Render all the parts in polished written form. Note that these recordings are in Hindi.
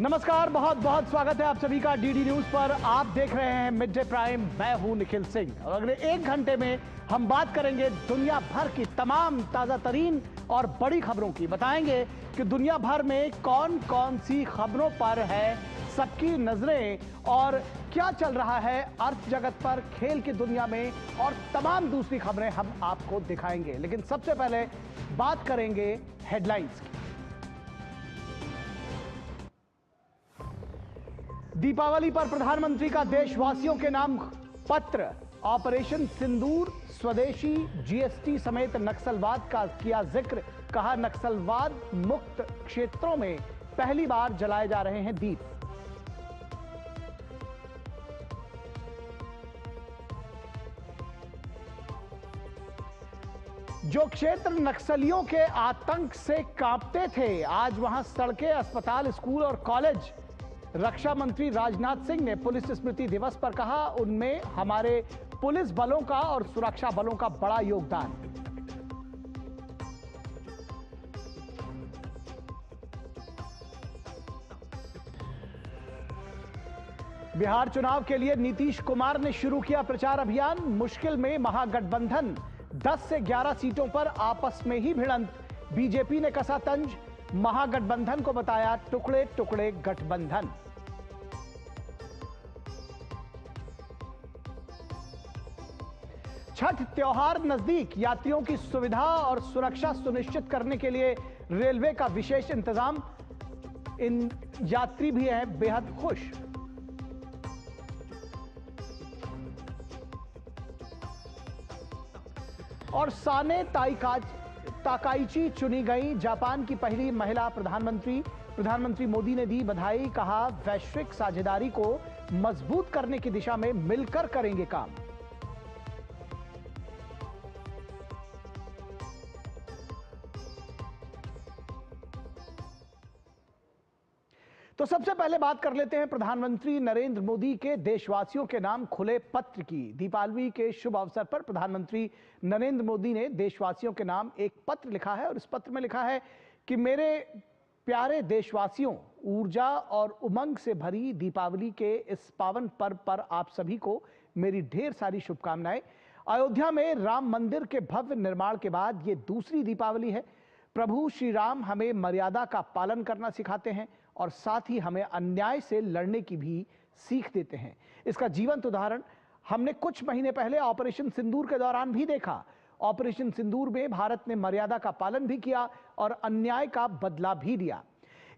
नमस्कार, बहुत बहुत स्वागत है आप सभी का डीडी न्यूज पर। आप देख रहे हैं मिड डे प्राइम। मैं हूं निखिल सिंह और अगले 1 घंटे में हम बात करेंगे दुनिया भर की तमाम ताजा तरीन और बड़ी खबरों की। बताएंगे कि दुनिया भर में कौन कौन सी खबरों पर है सबकी नजरें और क्या चल रहा है अर्थ जगत पर, खेल की दुनिया में और तमाम दूसरी खबरें हम आपको दिखाएंगे। लेकिन सबसे पहले बात करेंगे हेडलाइंस की। दीपावली पर प्रधानमंत्री का देशवासियों के नाम पत्र। ऑपरेशन सिंदूर, स्वदेशी, जीएसटी समेत नक्सलवाद का किया जिक्र। कहा नक्सलवाद मुक्त क्षेत्रों में पहली बार जलाए जा रहे हैं दीप। जो क्षेत्र नक्सलियों के आतंक से कांपते थे, आज वहां सड़कें, अस्पताल, स्कूल और कॉलेज। रक्षा मंत्री राजनाथ सिंह ने पुलिस स्मृति दिवस पर कहा उनमें हमारे पुलिस बलों का और सुरक्षा बलों का बड़ा योगदान। बिहार चुनाव के लिए नीतीश कुमार ने शुरू किया प्रचार अभियान। मुश्किल में महागठबंधन, 10 से 11 सीटों पर आपस में ही भिड़ंत। बीजेपी ने कसा तंज, महागठबंधन को बताया टुकड़े टुकड़े गठबंधन। छठ त्योहार नजदीक, यात्रियों की सुविधा और सुरक्षा सुनिश्चित करने के लिए रेलवे का विशेष इंतजाम। इन यात्री भी हैं बेहद खुश। और साने ताकाइची चुनी गई जापान की पहली महिला प्रधानमंत्री मोदी ने दी बधाई। कहा वैश्विक साझेदारी को मजबूत करने की दिशा में मिलकर करेंगे काम। तो सबसे पहले बात कर लेते हैं प्रधानमंत्री नरेंद्र मोदी के देशवासियों के नाम खुले पत्र की। दीपावली के शुभ अवसर पर प्रधानमंत्री नरेंद्र मोदी ने देशवासियों के नाम एक पत्र लिखा है और इस पत्र में लिखा है कि मेरे प्यारे देशवासियों, ऊर्जा और उमंग से भरी दीपावली के इस पावन पर्व पर आप सभी को मेरी ढेर सारी शुभकामनाएं। अयोध्या में राम मंदिर के भव्य निर्माण के बाद ये दूसरी दीपावली है। प्रभु श्री राम हमें मर्यादा का पालन करना सिखाते हैं और साथ ही हमें अन्याय से लड़ने की भी सीख देते हैं। इसका जीवंत उदाहरण हमने कुछ महीने पहले ऑपरेशन सिंदूर के दौरान भी देखा। ऑपरेशन सिंदूर में भारत ने मर्यादा का पालन भी किया और अन्याय का बदला भी लिया।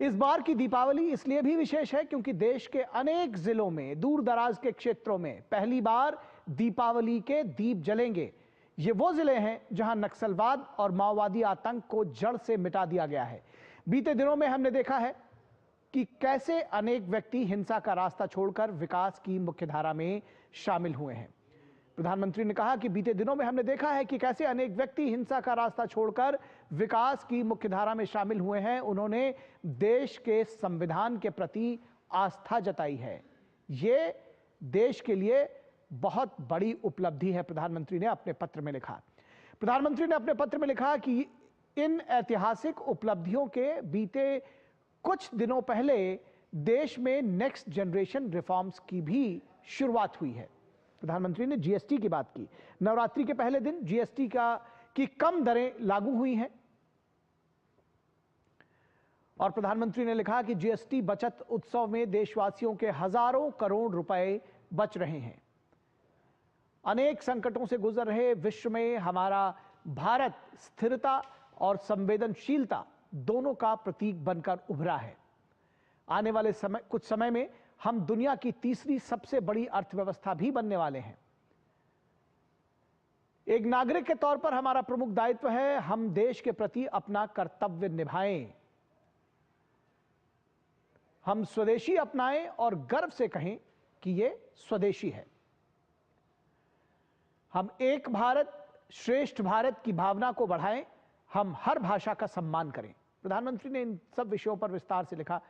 इस बार की दीपावली इसलिए भी विशेष है क्योंकि देश के अनेक जिलों में, दूर दराज के क्षेत्रों में पहली बार दीपावली के दीप जलेंगे। ये वो जिले हैं जहां नक्सलवाद और माओवादी आतंक को जड़ से मिटा दिया गया है। बीते दिनों में हमने देखा है कि कैसे अनेक व्यक्ति हिंसा का रास्ता छोड़कर विकास की मुख्यधारा में शामिल हुए हैं। प्रधानमंत्री ने कहा कि बीते दिनों में हमने देखा है कि कैसे अनेक व्यक्ति हिंसा का रास्ता छोड़कर विकास की मुख्यधारा में शामिल हुए हैं। उन्होंने देश के संविधान के प्रति आस्था जताई है। ये देश के लिए बहुत बड़ी उपलब्धि है, प्रधानमंत्री ने अपने पत्र में लिखा। प्रधानमंत्री ने अपने पत्र में लिखा कि इन ऐतिहासिक उपलब्धियों के बीते कुछ दिनों पहले देश में नेक्स्ट जनरेशन रिफॉर्म्स की भी शुरुआत हुई है। प्रधानमंत्री ने जीएसटी की बात की। नवरात्रि के पहले दिन जीएसटी की कम दरें लागू हुई हैं और प्रधानमंत्री ने लिखा कि जीएसटी बचत उत्सव में देशवासियों के हजारों करोड़ रुपए बच रहे हैं। अनेक संकटों से गुजर रहे विश्व में हमारा भारत स्थिरता और संवेदनशीलता दोनों का प्रतीक बनकर उभरा है। आने वाले कुछ समय में हम दुनिया की तीसरी सबसे बड़ी अर्थव्यवस्था भी बनने वाले हैं। एक नागरिक के तौर पर हमारा प्रमुख दायित्व है हम देश के प्रति अपना कर्तव्य निभाएं। हम स्वदेशी अपनाएं और गर्व से कहें कि यह स्वदेशी है। हम एक भारत श्रेष्ठ भारत की भावना को बढ़ाएं। हम हर भाषा का सम्मान करें। प्रधानमंत्री ने इन सब विषयों पर विस्तार से लिखा।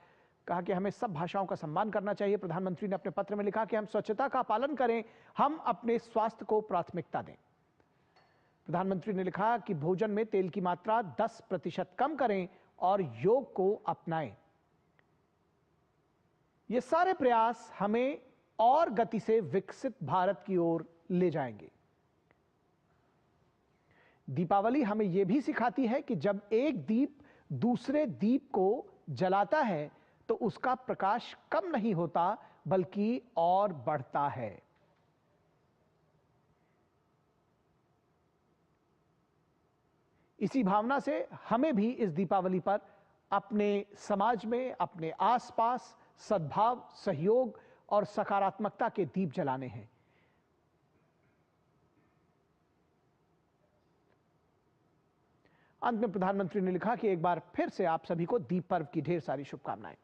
कहा कि हमें सब भाषाओं का सम्मान करना चाहिए। प्रधानमंत्री ने अपने पत्र में लिखा कि हम स्वच्छता का पालन करें, हम अपने स्वास्थ्य को प्राथमिकता दें। प्रधानमंत्री ने लिखा कि भोजन में तेल की मात्रा 10% कम करें और योग को अपनाएं। ये सारे प्रयास हमें और गति से विकसित भारत की ओर ले जाएंगे। दीपावली हमें यह भी सिखाती है कि जब एक दीप दूसरे दीप को जलाता है तो उसका प्रकाश कम नहीं होता बल्कि और बढ़ता है। इसी भावना से हमें भी इस दीपावली पर अपने समाज में, अपने आसपास सद्भाव, सहयोग और सकारात्मकता के दीप जलाने हैं। अंत में प्रधानमंत्री ने लिखा कि एक बार फिर से आप सभी को दीप पर्व की ढेर सारी शुभकामनाएं।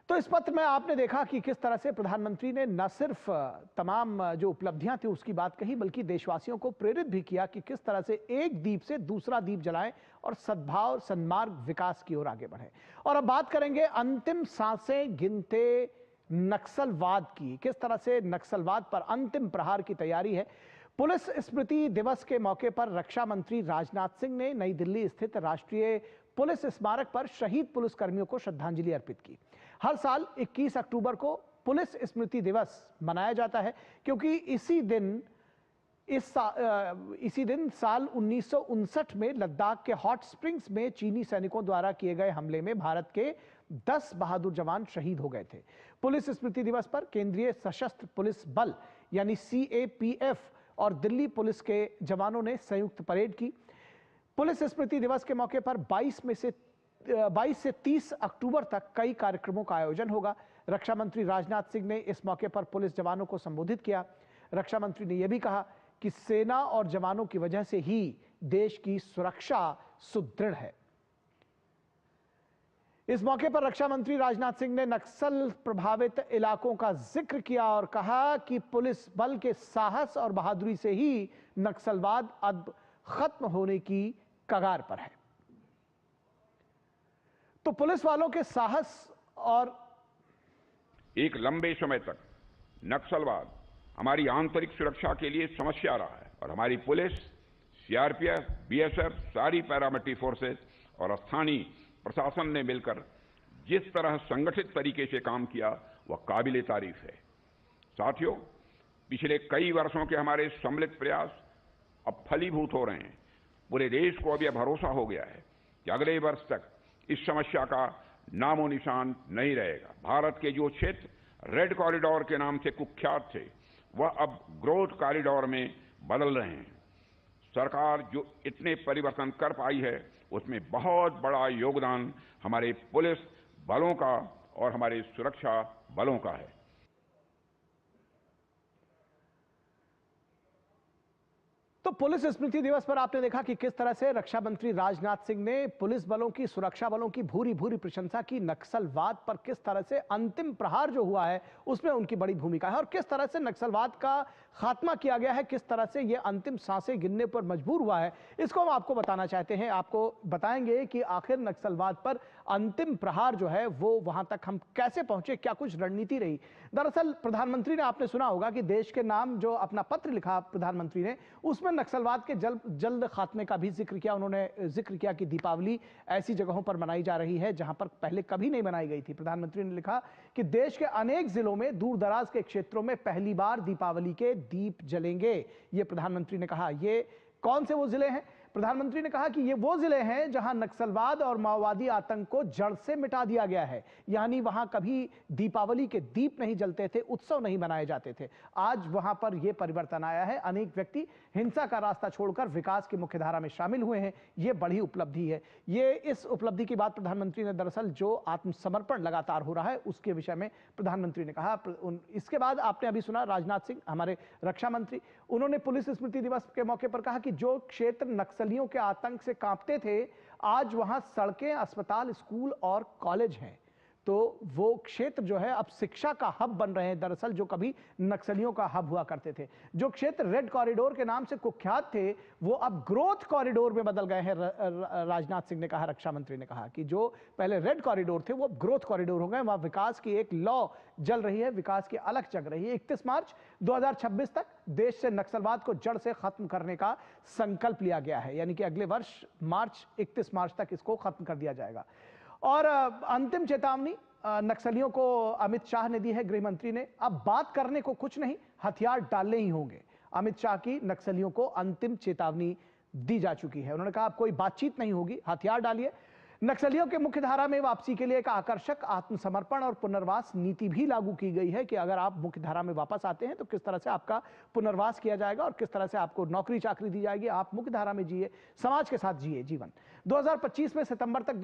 तो इस पत्र में आपने देखा कि किस तरह से प्रधानमंत्री ने न सिर्फ तमाम जो उपलब्धियां थी उसकी बात कही, बल्कि देशवासियों को प्रेरित भी किया कि किस तरह से एक दीप से दूसरा दीप जलाएं और सद्भाव, सन्मार्ग, विकास की ओर आगे बढ़ें। और अब बात करेंगे अंतिम सांसें गिनते नक्सलवाद की। किस तरह से नक्सलवाद पर अंतिम प्रहार की तैयारी है। पुलिस स्मृति दिवस के मौके पर रक्षा मंत्री राजनाथ सिंह ने नई दिल्ली स्थित राष्ट्रीय पुलिस स्मारक पर शहीद पुलिसकर्मियों को श्रद्धांजलि अर्पित की। हर साल 21 अक्टूबर को पुलिस स्मृति दिवस मनाया जाता है क्योंकि इसी दिन साल 1959 में लद्दाख के हॉट स्प्रिंग्स में चीनी सैनिकों द्वारा किए गए हमले में भारत के 10 बहादुर जवान शहीद हो गए थे। पुलिस स्मृति दिवस पर केंद्रीय सशस्त्र पुलिस बल यानी CAPF और दिल्ली पुलिस के जवानों ने संयुक्त परेड की। पुलिस स्मृति दिवस के मौके पर 22 से 30 अक्टूबर तक कई कार्यक्रमों का आयोजन होगा। रक्षा मंत्री राजनाथ सिंह ने इस मौके पर पुलिस जवानों को संबोधित किया। रक्षा मंत्री ने यह भी कहा कि सेना और जवानों की वजह से ही देश की सुरक्षा सुदृढ़ है। इस मौके पर रक्षा मंत्री राजनाथ सिंह ने नक्सल प्रभावित इलाकों का जिक्र किया और कहा कि पुलिस बल के साहस और बहादुरी से ही नक्सलवाद अब खत्म होने की कगार पर है। तो पुलिस वालों के साहस और एक लंबे समय तक नक्सलवाद हमारी आंतरिक सुरक्षा के लिए समस्या रहा है और हमारी पुलिस, CRPF, BSF, सारी पैरामिलिट्री फोर्सेस और स्थानीय प्रशासन ने मिलकर जिस तरह संगठित तरीके से काम किया वह काबिले तारीफ है। साथियों, पिछले कई वर्षों के हमारे सम्मिलित प्रयास अब फलीभूत हो रहे हैं। पूरे देश को अब यह भरोसा हो गया है कि अगले वर्ष तक इस समस्या का नामो निशान नहीं रहेगा। भारत के जो क्षेत्र रेड कॉरिडोर के नाम से कुख्यात थे वह अब ग्रोथ कॉरिडोर में बदल रहे हैं। सरकार जो इतने परिवर्तन कर पाई है उसमें बहुत बड़ा योगदान हमारे पुलिस बलों का और हमारे सुरक्षा बलों का है। तो पुलिस स्मृति दिवस पर आपने देखा कि किस तरह से रक्षा मंत्री राजनाथ सिंह ने पुलिस बलों की, सुरक्षा बलों की भूरी भूरी प्रशंसा की। नक्सलवाद पर किस तरह से अंतिम प्रहार जो हुआ है उसमें उनकी बड़ी भूमिका है और किस तरह से नक्सलवाद का खात्मा किया गया है, किस तरह से यह अंतिम सांसें गिनने पर मजबूर हुआ है, इसको हम आपको बताना चाहते हैं। आपको बताएंगे कि आखिर नक्सलवाद पर अंतिम प्रहार जो है वो वहां तक हम कैसे पहुंचे, क्या कुछ रणनीति रही। दरअसल प्रधानमंत्री ने, आपने सुना होगा कि देश के नाम जो अपना पत्र लिखा प्रधानमंत्री ने, उसमें नक्सलवाद के जल्द खात्मे का भी जिक्र किया। उन्होंने जिक्र किया कि दीपावली ऐसी जगहों पर मनाई जा रही है जहां पर पहले कभी नहीं मनाई गई थी। प्रधानमंत्री ने लिखा कि देश के अनेक जिलों में, दूर दराज के क्षेत्रों में पहली बार दीपावली के दीप जलेंगे। ये प्रधानमंत्री ने कहा। ये कौन से वो जिले हैं? प्रधानमंत्री ने कहा कि ये वो जिले हैं जहां नक्सलवाद और माओवादी आतंक को जड़ से मिटा दिया गया है। यानी वहां कभी दीपावली के दीप नहीं जलते थे, उत्सव नहीं मनाए जाते थे। आज वहां पर यह परिवर्तन आया है। अनेक व्यक्ति हिंसा का रास्ता छोड़कर विकास की मुख्यधारा में शामिल हुए हैं। यह बड़ी उपलब्धि है। ये इस उपलब्धि की बात प्रधानमंत्री ने, दरअसल जो आत्मसमर्पण लगातार हो रहा है उसके विषय में प्रधानमंत्री ने कहा। इसके बाद आपने अभी सुना राजनाथ सिंह, हमारे रक्षा मंत्री, उन्होंने पुलिस स्मृति दिवस के मौके पर कहा कि जो क्षेत्र नक्सलियों के आतंक से कांपते थे, आज वहां सड़कें, अस्पताल, स्कूल और कॉलेज हैं। तो वो क्षेत्र जो है अब शिक्षा का हब बन रहे हैं। दरअसल जो कभी नक्सलियों का हब हुआ करते थे, जो क्षेत्र रेड कॉरिडोर के नाम से कुख्यात थे, वो अब ग्रोथ कॉरिडोर में बदल गए हैं। राजनाथ सिंह ने कहा, रक्षा मंत्री ने कहा कि जो पहले रेड कॉरिडोर थे वो अब ग्रोथ कॉरिडोर हो गए। वहां विकास की एक लौ जल रही है, विकास की अलग जग रही है। 31 मार्च 2026 तक देश से नक्सलवाद को जड़ से खत्म करने का संकल्प लिया गया है। यानी कि अगले वर्ष 31 मार्च तक इसको खत्म कर दिया जाएगा। और अंतिम चेतावनी, नक्सलियों को अमित शाह ने दी है, गृह मंत्री ने। अब बात करने को कुछ नहीं, हथियार डालने ही होंगे। अमित शाह की नक्सलियों को अंतिम चेतावनी दी जा चुकी है। उन्होंने कहा अब कोई बातचीत नहीं होगी, हथियार डालिए। नक्सलियों के मुख्य धारा में वापसी के लिए एक आकर्षक आत्मसमर्पण और पुनर्वास नीति भी लागू की गई है कि अगर आप मुख्य धारा में वापस आते हैं तो किस तरह से आपका पुनर्वास किया जाएगा और किस तरह से आपको नौकरी चाकरी दी जाएगी। आप मुख्य धारा में जिए, समाज के साथ जिए जीवन। 2025 में सितंबर तक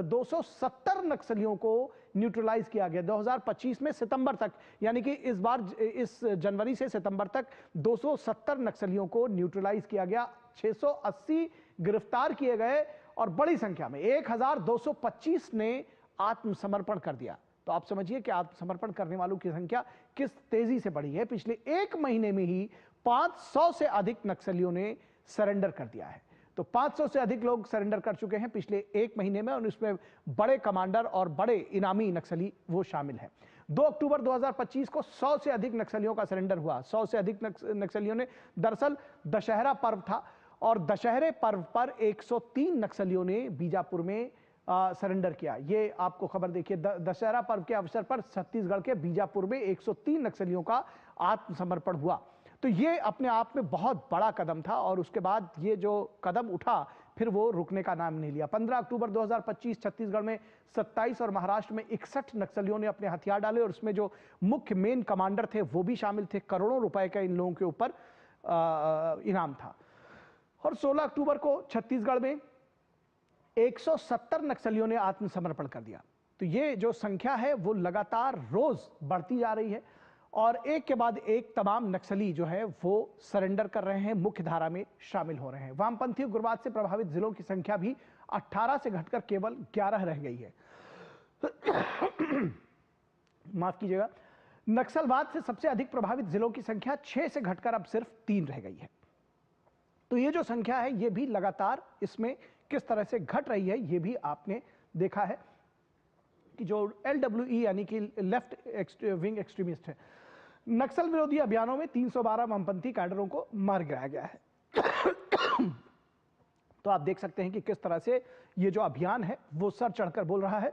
270 नक्सलियों को न्यूट्रलाइज किया गया। 2025 में सितंबर तक, यानी कि इस बार इस जनवरी से सितंबर तक 270 नक्सलियों को न्यूट्रलाइज किया गया। 680 गिरफ्तार किए गए और बड़ी संख्या में 1225 ने आत्मसमर्पण कर दिया। तो आप समझिए कि आत्मसमर्पण करने वालों की संख्या किस तेजी से बढ़ी है। पिछले एक महीने में ही 500 से अधिक नक्सलियों ने सरेंडर कर दिया है। तो 500 से अधिक लोग सरेंडर कर चुके हैं पिछले एक महीने में, और इसमें बड़े कमांडर और बड़े इनामी नक्सली वो शामिल हैं। 2 अक्टूबर 2025 को 100 से अधिक नक्सलियों का सरेंडर हुआ। 100 से अधिक नक्सलियों ने, दरअसल दशहरा पर्व था और दशहरे पर्व पर 103 नक्सलियों ने बीजापुर में सरेंडर किया। ये आपको खबर देखिए, दशहरा पर्व के अवसर पर छत्तीसगढ़ के बीजापुर में 103 नक्सलियों का आत्मसमर्पण हुआ। तो ये अपने आप में बहुत बड़ा कदम था और उसके बाद ये जो कदम उठा फिर वो रुकने का नाम नहीं लिया। 15 अक्टूबर 2025 छत्तीसगढ़ में 27 और महाराष्ट्र में 61 नक्सलियों ने अपने हथियार डाले और उसमें जो मुख्य मेन कमांडर थे वो भी शामिल थे। करोड़ों रुपए का इन लोगों के ऊपर इनाम था। और 16 अक्टूबर को छत्तीसगढ़ में 170 नक्सलियों ने आत्मसमर्पण कर दिया। तो ये जो संख्या है वो लगातार रोज बढ़ती जा रही है और एक के बाद एक तमाम नक्सली जो है वो सरेंडर कर रहे हैं, मुख्य धारा में शामिल हो रहे हैं। वामपंथी उग्रवाद से प्रभावित जिलों की संख्या भी 18 से घटकर केवल 11 रह गई है। माफ कीजिएगा, नक्सलवाद से सबसे अधिक प्रभावित जिलों की संख्या 6 से घटकर अब सिर्फ 3 रह गई है। तो ये जो संख्या है ये भी लगातार इसमें किस तरह से घट रही है, ये भी आपने देखा है कि जो LWE यानी कि लेफ्ट विंग एक्सट्रीमिस्ट है, नक्सल विरोधी अभियानों में 312 वामपंथी कैडरों को मार गिराया गया है। तो आप देख सकते हैं कि किस तरह से ये जो अभियान है वो सर चढ़कर बोल रहा है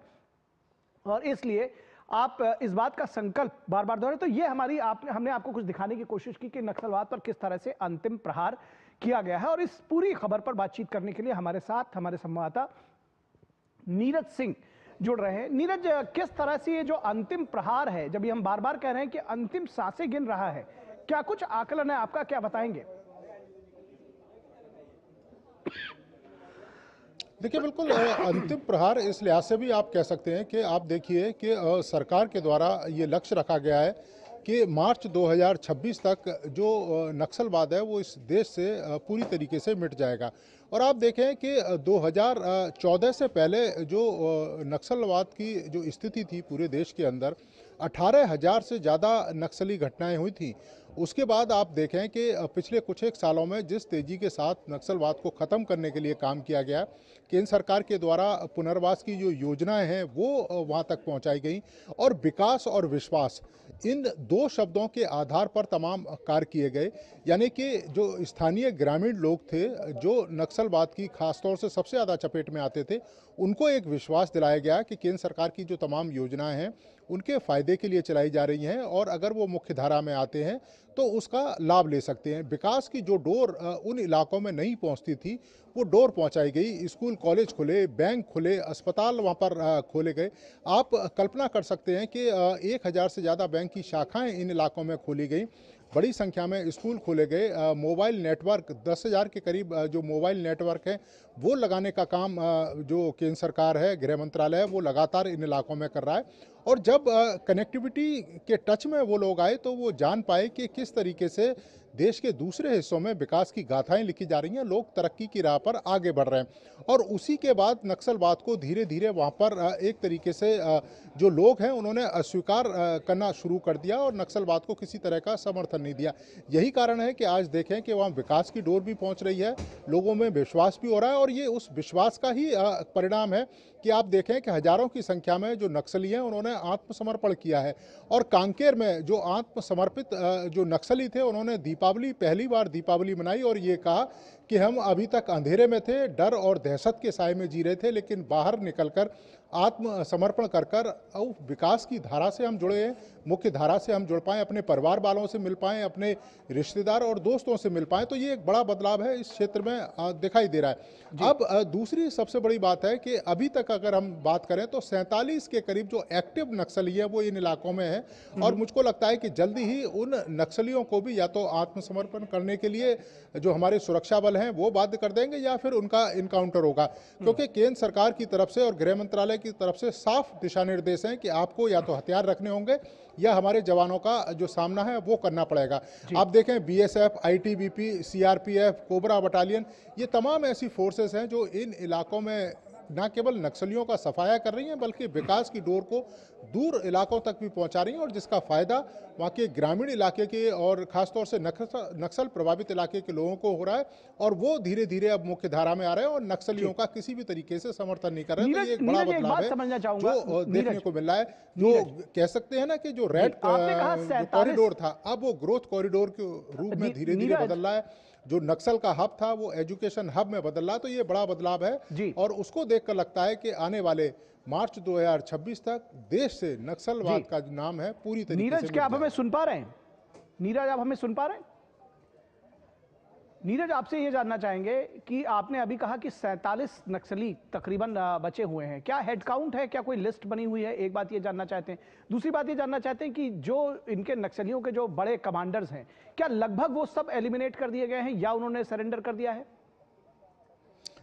और इसलिए आप इस बात का संकल्प बार बार दोहराए। तो ये हमने आपको कुछ दिखाने की कोशिश की कि नक्सलवाद पर किस तरह से अंतिम प्रहार किया गया है। और इस पूरी खबर पर बातचीत करने के लिए हमारे साथ हमारे संवाददाता नीरज सिंह जुड़ रहे हैं। नीरज, किस तरह से ये जो अंतिम प्रहार है, जब ये हम बार बार कह रहे हैं कि अंतिम सांसें गिन रहा है, क्या कुछ आकलन है आपका, क्या बताएंगे? देखिए, बिल्कुल अंतिम प्रहार इस लिहाज से भी आप कह सकते हैं कि आप देखिए कि सरकार के द्वारा ये लक्ष्य रखा गया है कि मार्च 2026 तक जो नक्सलवाद है वो इस देश से पूरी तरीके से मिट जाएगा। और आप देखें कि 2014 से पहले जो नक्सलवाद की जो स्थिति थी पूरे देश के अंदर, 18,000 से ज़्यादा नक्सली घटनाएं हुई थी। उसके बाद आप देखें कि पिछले कुछ एक सालों में जिस तेज़ी के साथ नक्सलवाद को ख़त्म करने के लिए काम किया गया, केंद्र सरकार के द्वारा पुनर्वास की जो योजनाएं हैं वो वहां तक पहुंचाई गई और विकास और विश्वास, इन 2 शब्दों के आधार पर तमाम कार्य किए गए। यानी कि जो स्थानीय ग्रामीण लोग थे जो नक्सलवाद की खासतौर से सबसे ज़्यादा चपेट में आते थे, उनको एक विश्वास दिलाया गया कि केंद्र सरकार की जो तमाम योजनाएं हैं उनके फ़ायदे के लिए चलाई जा रही हैं और अगर वो मुख्य धारा में आते हैं तो उसका लाभ ले सकते हैं। विकास की जो डोर उन इलाकों में नहीं पहुंचती थी वो डोर पहुंचाई गई। स्कूल कॉलेज खुले, बैंक खुले, अस्पताल वहां पर खोले गए। आप कल्पना कर सकते हैं कि 1,000 से ज़्यादा बैंक की शाखाएं इन इलाकों में खोली गई, बड़ी संख्या में स्कूल खोले गए। मोबाइल नेटवर्क 10,000 के करीब जो मोबाइल नेटवर्क है वो लगाने का काम जो केंद्र सरकार है, गृह मंत्रालय है, वो लगातार इन इलाकों में कर रहा है। और जब कनेक्टिविटी के टच में वो लोग आए तो वो जान पाए कि किस तरीके से देश के दूसरे हिस्सों में विकास की गाथाएं लिखी जा रही हैं, लोग तरक्की की राह पर आगे बढ़ रहे हैं। और उसी के बाद नक्सलवाद को धीरे धीरे वहाँ पर एक तरीके से जो लोग हैं उन्होंने अस्वीकार करना शुरू कर दिया और नक्सलवाद को किसी तरह का समर्थन नहीं दिया। यही कारण है कि आज देखें कि वहाँ विकास की डोर भी पहुँच रही है, लोगों में विश्वास भी हो रहा है और ये उस विश्वास का ही परिणाम है कि आप देखें कि हजारों की संख्या में जो नक्सली हैं उन्होंने आत्मसमर्पण किया है। और कांकेर में जो आत्मसमर्पित जो नक्सली थे उन्होंने पहली बार दीपावली मनाई और ये कहा कि हम अभी तक अंधेरे में थे, डर और दहशत के साए में जी रहे थे, लेकिन बाहर निकलकर आत्मसमर्पण कर कर अब विकास की धारा से हम जुड़े हैं, मुख्य धारा से हम जुड़ पाएँ, अपने परिवार वालों से मिल पाएँ, अपने रिश्तेदार और दोस्तों से मिल पाएँ, तो ये एक बड़ा बदलाव है इस क्षेत्र में दिखाई दे रहा है। अब दूसरी सबसे बड़ी बात है कि अभी तक अगर हम बात करें तो 47 के करीब जो एक्टिव नक्सली है वो इन इलाकों में है, और मुझको लगता है कि जल्दी ही उन नक्सलियों को भी या तो आत्मसमर्पण करने के लिए जो हमारे सुरक्षा बल हैं वो बाध्य कर देंगे या फिर उनका इनकाउंटर होगा, क्योंकि केंद्र सरकार की तरफ से और गृह मंत्रालय की तरफ से साफ दिशा निर्देश हैं कि आपको या तो हथियार रखने होंगे या हमारे जवानों का जो सामना है वो करना पड़ेगा। आप देखें BSF, ITBP, CRPF, cobra battalion, ये तमाम ऐसी फोर्सेस हैं जो इन इलाकों में न केवल नक्सलियों का सफाया कर रही हैं बल्कि विकास की डोर को दूर इलाकों तक भी पहुंचा रही हैं, और जिसका फायदा वहाँ के ग्रामीण इलाके के और खासतौर से नक्सल प्रभावित इलाके के लोगों को हो रहा है, और वो धीरे धीरे अब मुख्य धारा में आ रहे हैं और नक्सलियों का किसी भी तरीके से समर्थन नहीं कर रहे हैं। तो ये एक बड़ा बदलाव है जो देखने को मिल रहा है, जो कह सकते हैं ना कि जो रेड कॉरिडोर था अब वो ग्रोथ कॉरिडोर के रूप में धीरे धीरे बदल रहा है, जो नक्सल का हब था वो एजुकेशन हब में बदल रहा, तो ये बड़ा बदलाव है। और उसको देखकर लगता है कि आने वाले मार्च 2026 तक देश से नक्सलवाद का जो नाम है पूरी तरीके से नीरज, क्या आप हमें सुन पा रहे हैं? नीरज, आप हमें सुन पा रहे हैं? नीरज, आपसे ये जानना चाहेंगे कि आपने अभी कहा कि 47 नक्सली तकरीबन बचे हुए हैं, क्या हेड काउंट है, क्या कोई लिस्ट बनी हुई है? एक बात ये जानना चाहते हैं। दूसरी बात ये जानना चाहते हैं कि जो इनके नक्सलियों के जो बड़े कमांडर्स हैं, क्या लगभग वो सब एलिमिनेट कर दिए गए हैं या उन्होंने सरेंडर कर दिया है?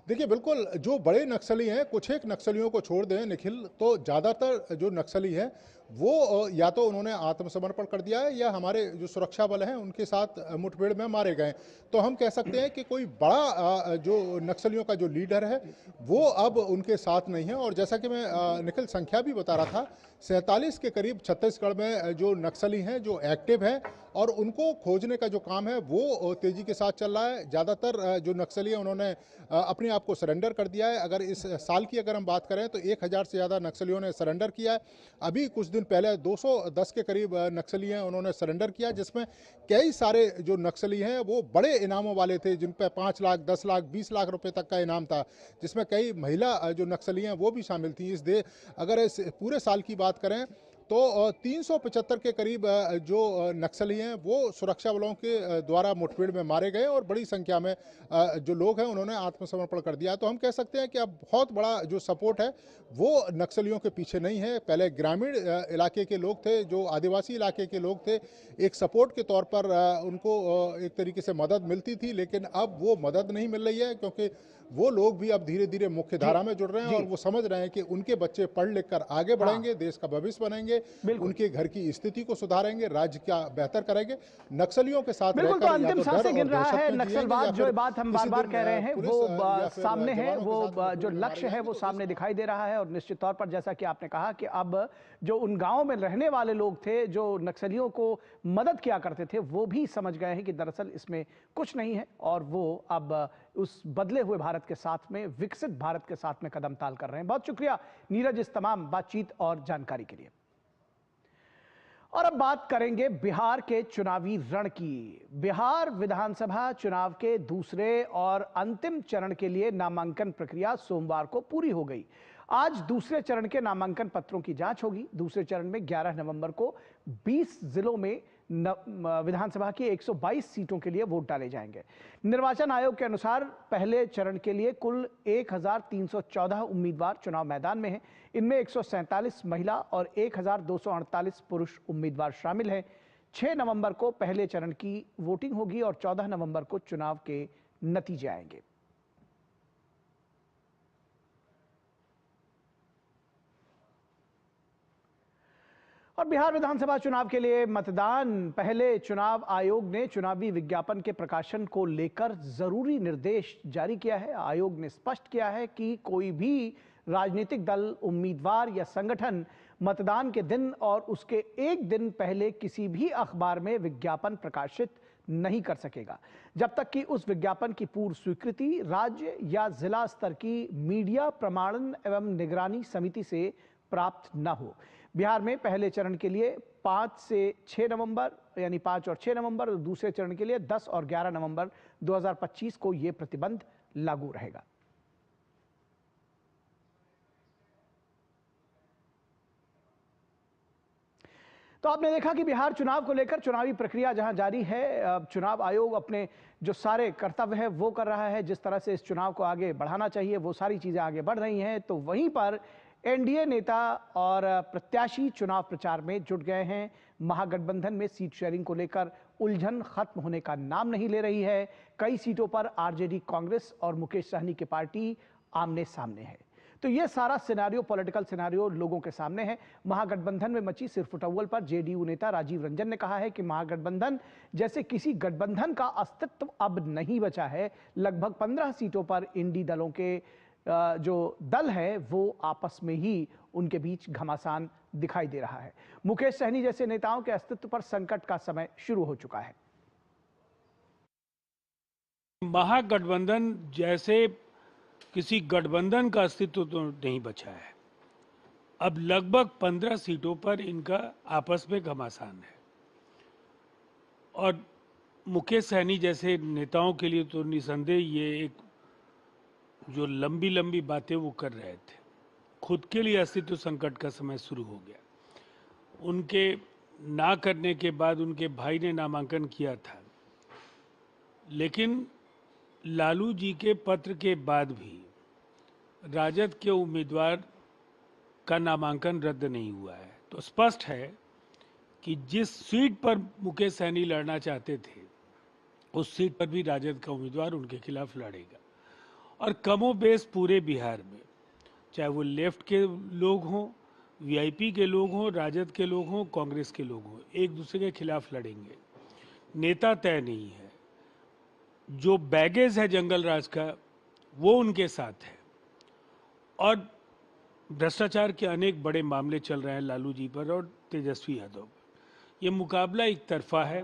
देखिए, बिल्कुल जो बड़े नक्सली हैं, कुछ एक नक्सलियों को छोड़ दें निखिल, तो ज़्यादातर जो नक्सली हैं वो या तो उन्होंने आत्मसमर्पण कर दिया है या हमारे जो सुरक्षा बल हैं उनके साथ मुठभेड़ में मारे गए। तो हम कह सकते हैं कि कोई बड़ा जो नक्सलियों का जो लीडर है वो अब उनके साथ नहीं है। और जैसा कि मैं निखिल संख्या भी बता रहा था, 47 के करीब छत्तीसगढ़ में जो नक्सली हैं जो एक्टिव हैं, और उनको खोजने का जो काम है वो तेजी के साथ चल रहा है। ज़्यादातर जो नक्सली हैं उन्होंने अपने आप को सरेंडर कर दिया है। अगर इस साल की अगर हम बात करें तो 1000 से ज़्यादा नक्सलियों ने सरेंडर किया है। अभी कुछ दिन पहले 210 के करीब नक्सली हैं उन्होंने सरेंडर किया, जिसमें कई सारे जो नक्सली हैं वो बड़े इनामों वाले थे, जिन पर 5 लाख, 10 लाख, 20 लाख रुपए तक का इनाम था, जिसमें कई महिला जो नक्सली हैं वो भी शामिल थी। अगर इस पूरे साल की बात करें तो 375 के करीब जो नक्सली हैं वो सुरक्षा बलों के द्वारा मुठभेड़ में मारे गए, और बड़ी संख्या में जो लोग हैं उन्होंने आत्मसमर्पण कर दिया। तो हम कह सकते हैं कि अब बहुत बड़ा जो सपोर्ट है वो नक्सलियों के पीछे नहीं है। पहले ग्रामीण इलाके के लोग थे, जो आदिवासी इलाके के लोग थे, एक सपोर्ट के तौर पर उनको एक तरीके से मदद मिलती थी, लेकिन अब वो मदद नहीं मिल रही है, क्योंकि वो लोग भी अब धीरे धीरे मुख्य धारा में जुड़ रहे हैं, और वो समझ रहे हैं कि उनके बच्चे पढ़ लिख कर आगे बढ़ेंगे, देश का भविष्य बनेंगे, उनके घर की स्थिति को सुधारेंगे, राज्य का बेहतर करेंगे। नक्सलियों के साथ बिल्कुल, तो अंतिम सांसें गिन रहा है नक्सलवाद, जो बात हम बार बार कह रहे हैं वो सामने है, वो जो लक्ष्य है वो सामने दिखाई दे रहा है। और निश्चित तौर पर जैसा कि आपने कहा कि अब जो उन गांवों में रहने वाले लोग थे जो नक्सलियों को मदद किया करते थे, वो भी समझ गए हैं कि दरअसल इसमें कुछ नहीं है, और वो अब उस बदले हुए भारत के साथ में, विकसित भारत के साथ में कदम ताल कर रहे हैं। बहुत शुक्रिया नीरज इस तमाम बातचीत और जानकारी के लिए। और अब बात करेंगे बिहार के चुनावी रण की। बिहार विधानसभा चुनाव के दूसरे और अंतिम चरण के लिए नामांकन प्रक्रिया सोमवार को पूरी हो गई। आज दूसरे चरण के नामांकन पत्रों की जांच होगी। दूसरे चरण में 11 नवंबर को 20 जिलों में विधानसभा की 122 सीटों के लिए वोट डाले जाएंगे। निर्वाचन आयोग के अनुसार पहले चरण के लिए कुल 1314 उम्मीदवार चुनाव मैदान में हैं। इनमें 147 महिला और 1248 पुरुष उम्मीदवार शामिल हैं। 6 नवंबर को पहले चरण की वोटिंग होगी और 14 नवंबर को चुनाव के नतीजे आएंगे। और बिहार विधानसभा चुनाव के लिए मतदान पहले चुनाव आयोग ने चुनावी विज्ञापन के प्रकाशन को लेकर जरूरी निर्देश जारी किया है। आयोग ने स्पष्ट किया है कि कोई भी राजनीतिक दल, उम्मीदवार या संगठन मतदान के दिन और उसके एक दिन पहले किसी भी अखबार में विज्ञापन प्रकाशित नहीं कर सकेगा, जब तक कि उस विज्ञापन की पूर्व स्वीकृति राज्य या जिला स्तर की मीडिया प्रमाणन एवं निगरानी समिति से प्राप्त न हो। बिहार में पहले चरण के लिए 5 से 6 नवंबर यानी 5 और 6 नवंबर, और दूसरे चरण के लिए 10 और 11 नवंबर 2025 को यह प्रतिबंध लागू रहेगा। तो आपने देखा कि बिहार चुनाव को लेकर चुनावी प्रक्रिया जहां जारी है, चुनाव आयोग अपने जो सारे कर्तव्य है वो कर रहा है, जिस तरह से इस चुनाव को आगे बढ़ाना चाहिए वो सारी चीजें आगे बढ़ रही हैं। तो वहीं पर एनडीए नेता और प्रत्याशी चुनाव प्रचार में जुट गए हैं। महागठबंधन में सीट शेयरिंग को लेकर उलझन खत्म होने का नाम नहीं ले रही है। कई सीटों पर आरजेडी, कांग्रेस और मुकेश सहनी की पार्टी आमने सामने है। तो ये सारा सिनेरियो, पॉलिटिकल सिनेरियो लोगों के सामने है। महागठबंधन में मची सिरफुटौल पर जेडीयू नेता राजीव रंजन ने कहा है कि महागठबंधन जैसे किसी गठबंधन का अस्तित्व अब नहीं बचा है। लगभग 15 सीटों पर इंडी दलों के जो दल है वो आपस में ही उनके बीच घमासान दिखाई दे रहा है। मुकेश सहनी जैसे नेताओं के अस्तित्व पर संकट का समय शुरू हो चुका है। महागठबंधन जैसे किसी गठबंधन का अस्तित्व तो नहीं बचा है। अब लगभग 15 सीटों पर इनका आपस में घमासान है और मुकेश सहनी जैसे नेताओं के लिए तो निसंदेह ये एक जो लंबी लंबी बातें वो कर रहे थे, खुद के लिए अस्तित्व संकट का समय शुरू हो गया। उनके ना करने के बाद उनके भाई ने नामांकन किया था, लेकिन लालू जी के पत्र के बाद भी राजद के उम्मीदवार का नामांकन रद्द नहीं हुआ है। तो स्पष्ट है कि जिस सीट पर मुकेश सहनी लड़ना चाहते थे उस सीट पर भी राजद का उम्मीदवार उनके खिलाफ लड़ेगा। और कमोबेश पूरे बिहार में, चाहे वो लेफ्ट के लोग हों, वीआईपी के लोग हों, राजद के लोग हों, कांग्रेस के लोग हों, एक दूसरे के खिलाफ लड़ेंगे। नेता तय नहीं है, जो बैगेज है जंगल राज का वो उनके साथ है और भ्रष्टाचार के अनेक बड़े मामले चल रहे हैं लालू जी पर और तेजस्वी यादव पर। यह मुकाबला एक तरफा है।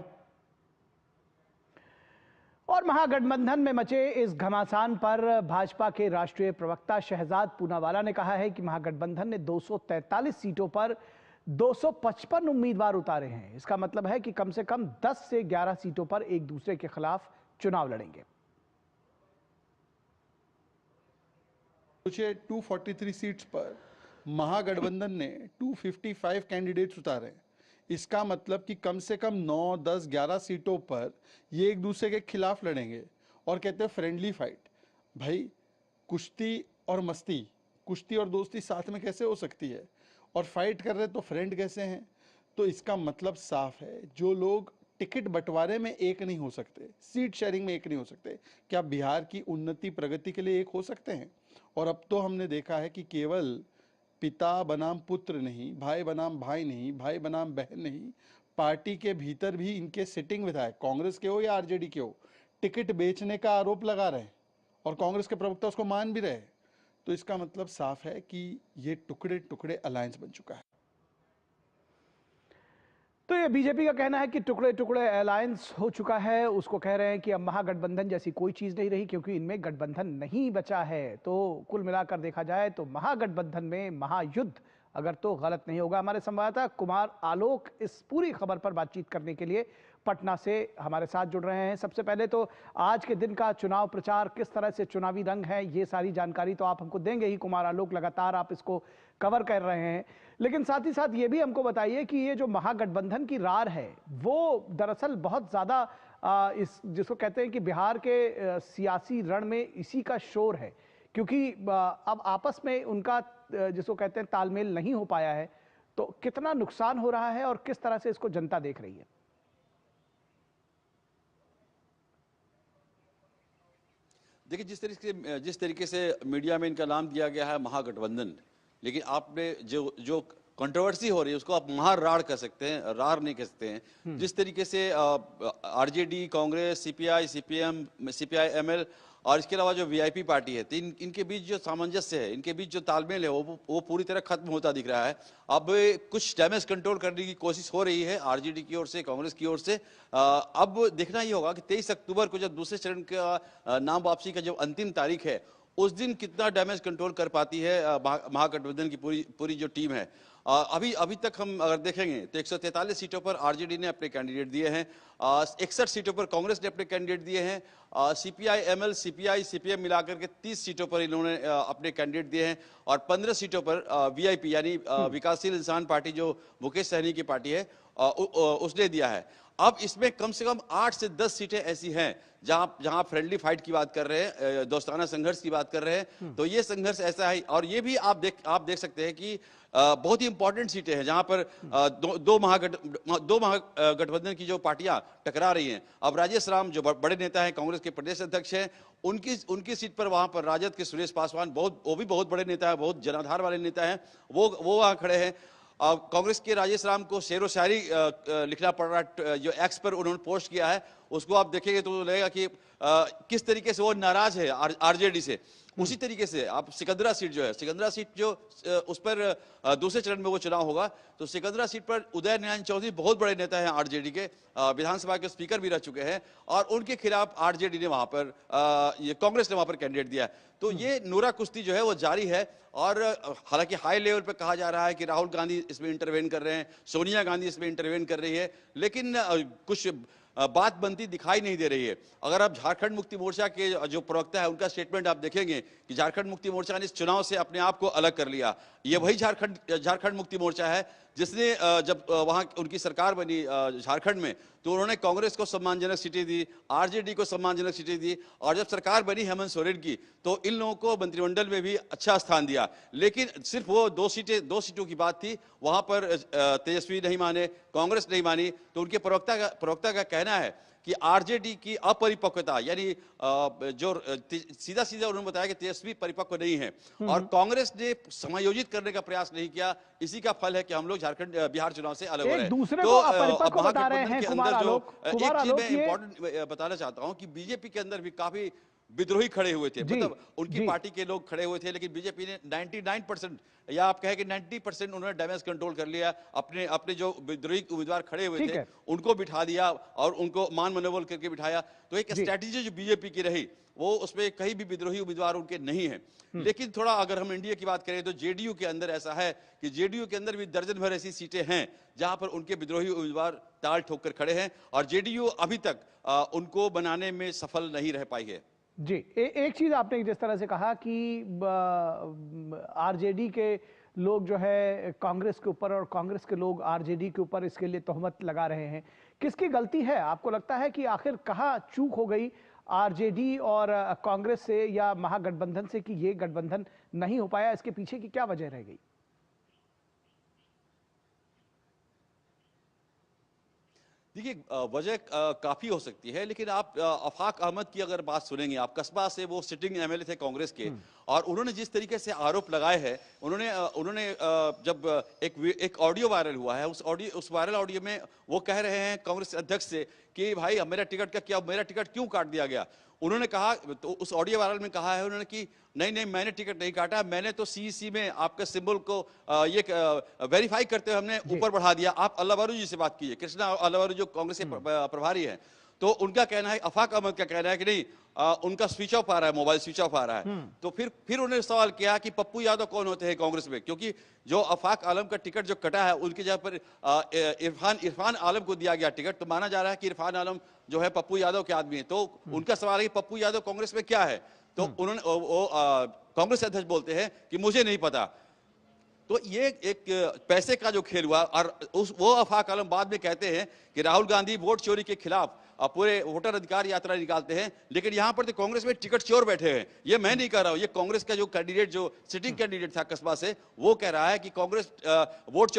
और महागठबंधन में मचे इस घमासान पर भाजपा के राष्ट्रीय प्रवक्ता शहजाद पूनावाला ने कहा है कि महागठबंधन ने 243 सीटों पर 255 उम्मीदवार उतारे हैं। इसका मतलब है कि कम से कम 10 से 11 सीटों पर एक दूसरे के खिलाफ चुनाव लड़ेंगे। सोचिए 243 सीट्स पर महागठबंधन ने 255 कैंडिडेट्स उतारे। इसका मतलब कि कम से कम 9, 10, 11 सीटों पर ये एक दूसरे के खिलाफ लड़ेंगे और कहते हैं फ्रेंडली फाइट। भाई कुश्ती और मस्ती, कुश्ती और दोस्ती साथ में कैसे हो सकती है? और फाइट कर रहे तो फ्रेंड कैसे हैं? तो इसका मतलब साफ है, जो लोग टिकट बंटवारे में एक नहीं हो सकते, सीट शेयरिंग में एक नहीं हो सकते, क्या बिहार की उन्नति प्रगति के लिए एक हो सकते हैं? और अब तो हमने देखा है कि केवल पिता बनाम पुत्र नहीं, भाई बनाम भाई नहीं, भाई बनाम बहन नहीं, पार्टी के भीतर भी इनके सिटिंग विधायक, कांग्रेस के हो या आरजेडी के हो, टिकट बेचने का आरोप लगा रहे हैं और कांग्रेस के प्रवक्ता उसको मान भी रहे। तो इसका मतलब साफ है कि ये टुकड़े टुकड़े अलायंस बन चुका है। तो ये बीजेपी का कहना है कि टुकड़े टुकड़े अलायंस हो चुका है। उसको कह रहे हैं कि अब महागठबंधन जैसी कोई चीज नहीं रही क्योंकि इनमें गठबंधन नहीं बचा है। तो कुल मिलाकर देखा जाए तो महागठबंधन में महायुद्ध अगर तो गलत नहीं होगा। हमारे संवाददाता कुमार आलोक इस पूरी खबर पर बातचीत करने के लिए पटना से हमारे साथ जुड़ रहे हैं। सबसे पहले तो आज के दिन का चुनाव प्रचार किस तरह से चुनावी रंग है, ये सारी जानकारी तो आप हमको देंगे ही कुमार आलोक, लगातार आप इसको कवर कर रहे हैं। लेकिन साथ ही साथ ये भी हमको बताइए कि ये जो महागठबंधन की रार है वो दरअसल बहुत ज्यादा इस जिसको कहते हैं कि बिहार के सियासी रण में इसी का शोर है, क्योंकि अब आपस में उनका जिसको कहते हैं तालमेल नहीं हो पाया है। तो कितना नुकसान हो रहा है और किस तरह से इसको जनता देख रही है? देखिए, जिस तरीके से मीडिया में इनका नाम दिया गया है महागठबंधन, लेकिन आपने जो कंट्रोवर्सी हो रही है उसको आप महाराड़ कह सकते हैं, रार नहीं कह सकते हैं। जिस तरीके से RJD, Congress, CPI, CPM, CPI-ML और इसके अलावा जो वीआईपी पार्टी है, इनके बीच जो सामंजस्य है, इनके बीच जो तालमेल है वो पूरी तरह खत्म होता दिख रहा है। अब कुछ डैमेज कंट्रोल करने की कोशिश हो रही है आरजेडी की ओर से, कांग्रेस की ओर से। अब देखना ही होगा कि 23 अक्टूबर को जब दूसरे चरण का नाम वापसी का जो अंतिम तारीख है उस दिन कितना डैमेज कंट्रोल कर पाती है महागठबंधन की पूरी जो टीम है। अभी तक हम अगर देखेंगे तो 143 सीटों पर आरजेडी ने अपने कैंडिडेट दिए हैं, 61 सीटों पर कांग्रेस ने अपने कैंडिडेट दिए हैं, सीपीआई एमएल सीपीआई सीपीएम मिलाकर के 30 सीटों पर इन्होंने अपने कैंडिडेट दिए हैं और 15 सीटों पर वीआईपी यानी विकासशील इंसान पार्टी जो मुकेश सहनी की पार्टी है उसने दिया है। अब इसमें कम से कम 8 से 10 सीटें ऐसी हैं जहां फ्रेंडली फाइट की बात कर रहे हैं, दोस्ताना संघर्ष की बात कर रहे हैं। तो ये संघर्ष ऐसा है और ये भी आप देख सकते हैं कि बहुत ही इंपॉर्टेंट सीटें हैं जहां पर दो महागठबंधन की जो पार्टियां टकरा रही हैं। अब राजेश राम जो बड़े नेता हैं, कांग्रेस के प्रदेश अध्यक्ष हैं, उनकी सीट पर वहां पर राजद के सुरेश पासवान वो भी बहुत बड़े नेता है, बहुत जनाधार वाले नेता हैं, वो वहां खड़े हैं। कांग्रेस के राजेश राम को शेरो शायरी लिखना पड़ रहा है, जो एक्स पर उन्होंने पोस्ट किया है उसको आप देखेंगे तो लगेगा कि किस तरीके से वो नाराज है आरजेडी से। उसी तरीके से आप सिकंदरा सीट जो है, सिकंदरा सीट जो उस पर दूसरे चरण में वो चुनाव होगा, तो सिकंदरा सीट पर उदय नारायण चौधरी बहुत बड़े नेता हैं आरजेडी के, विधानसभा के स्पीकर भी रह चुके हैं और उनके खिलाफ आरजेडी ने वहां पर ये कांग्रेस ने वहां पर कैंडिडेट दिया है। तो ये नूरा कुश्ती जो है वो जारी है और हालांकि हाई लेवल पे कहा जा रहा है कि राहुल गांधी इसमें इंटरवेन कर रहे हैं, सोनिया गांधी इसमें इंटरवेन कर रही है, लेकिन कुछ बात बनती दिखाई नहीं दे रही है। अगर आप झारखंड मुक्ति मोर्चा के जो प्रवक्ता है उनका स्टेटमेंट आप देखेंगे कि झारखंड मुक्ति मोर्चा ने इस चुनाव से अपने आप को अलग कर लिया। ये वही झारखंड मुक्ति मोर्चा है जिसने जब वहां उनकी सरकार बनी झारखंड में तो उन्होंने कांग्रेस को सम्मानजनक सीटें दी, आरजेडी को सम्मानजनक सीटें दी और जब सरकार बनी हेमंत सोरेन की तो इन लोगों को मंत्रिमंडल में भी अच्छा स्थान दिया। लेकिन सिर्फ वो दो सीटों की बात थी, वहां पर तेजस्वी नहीं माने, कांग्रेस नहीं मानी। तो उनके प्रवक्ता का कहना है कि आरजेडी की अपरिपक्वता यानी जो सीधा उन्होंने बताया कि तेजस्वी परिपक्व नहीं है और कांग्रेस ने समायोजित करने का प्रयास नहीं किया। इसी का फल है कि हम लोग बिहार चुनाव से अलग हो रहे हैं। तो महागठबंधन के अंदर जो एक चीज मैं इंपॉर्टेंट बताना चाहता हूं कि बीजेपी के अंदर भी काफी विद्रोही खड़े हुए थे, मतलब उनकी पार्टी के लोग खड़े हुए थे, लेकिन बीजेपी ने 99% या आप कहें कि 90% उन्होंने डैमेज कंट्रोल कर लिया। अपने जो विद्रोही उम्मीदवार खड़े हुए थे उनको बिठा दिया और उनको मान मनोबल करके बिठाया। तो एक स्ट्रैटेजी जो बीजेपी की रही वो उसमें कहीं भी विद्रोही उम्मीदवार उनके नहीं है। लेकिन थोड़ा अगर हम इंडिया की बात करें तो जेडीयू के अंदर ऐसा है कि जेडीयू के अंदर भी दर्जन भर ऐसी सीटें हैं जहां पर उनके विद्रोही उम्मीदवार ताल ठोक कर खड़े हैं और जेडीयू अभी तक उनको बनाने में सफल नहीं रह पाई है। जी, एक चीज आपने जिस तरह से कहा कि आरजेडी के लोग जो है कांग्रेस के ऊपर और कांग्रेस के लोग आरजेडी के ऊपर इसके लिए तोहमत लगा रहे हैं, किसकी गलती है? आपको लगता है कि आखिर कहाँ चूक हो गई आरजेडी और कांग्रेस से या महागठबंधन से कि ये गठबंधन नहीं हो पाया? इसके पीछे की क्या वजह रह गई? देखिए, वजह काफी हो सकती है, लेकिन आप अफाक अहमद की अगर बात सुनेंगे, आप कस्बा से वो सिटिंग एमएलए थे कांग्रेस के और उन्होंने जिस तरीके से आरोप लगाए हैं, उन्होंने जब एक ऑडियो वायरल हुआ है, उस वायरल ऑडियो में वो कह रहे हैं कांग्रेस अध्यक्ष से कि भाई मेरा टिकट क्यों काट दिया गया। उन्होंने कहा, तो उस ऑडियो वायरल में कहा है उन्होंने कि नहीं मैंने टिकट नहीं काटा, मैंने तो सीईसी में आपका सिंबल को ये वेरीफाई करते हुए हमने ऊपर बढ़ा दिया। आप अल्लाहबारू जी से बात कीजिए, कृष्णा अल्लाहबारू जो कांग्रेस के प्रभारी हैं, तो उनका कहना है, अफाक अहमद का कहना है कि नहीं उनका स्विच ऑफ आ रहा है, मोबाइल स्विच ऑफ आ रहा है। तो फिर उन्होंने सवाल किया कि पप्पू यादव कौन होते हैं कांग्रेस में, क्योंकि जो अफाक आलम का टिकट जो कटा है उनकी जगह पर इरफान आलम को दिया गया टिकट। तो माना जा रहा है कि इरफान आलम जो है पप्पू यादव के आदमी है। तो उनका सवाल है कि पप्पू यादव कांग्रेस में क्या है, तो उन्होंने कांग्रेस अध्यक्ष बोलते हैं कि मुझे नहीं पता। तो ये एक पैसे का जो खेल हुआ और वो अफाक आलम बाद में कहते हैं कि राहुल गांधी वोट चोरी के खिलाफ पूरे वोटर अधिकार यात्रा निकालते हैं, लेकिन यहां पर तो कांग्रेस में टिकट चोर बैठे हैं। ये मैं नहीं कह रहा हूं, ये कांग्रेस का जो कैंडिडेट, जो सिटिंग कैंडिडेट था कस्बा से, वो कह रहा है कि कांग्रेस वोट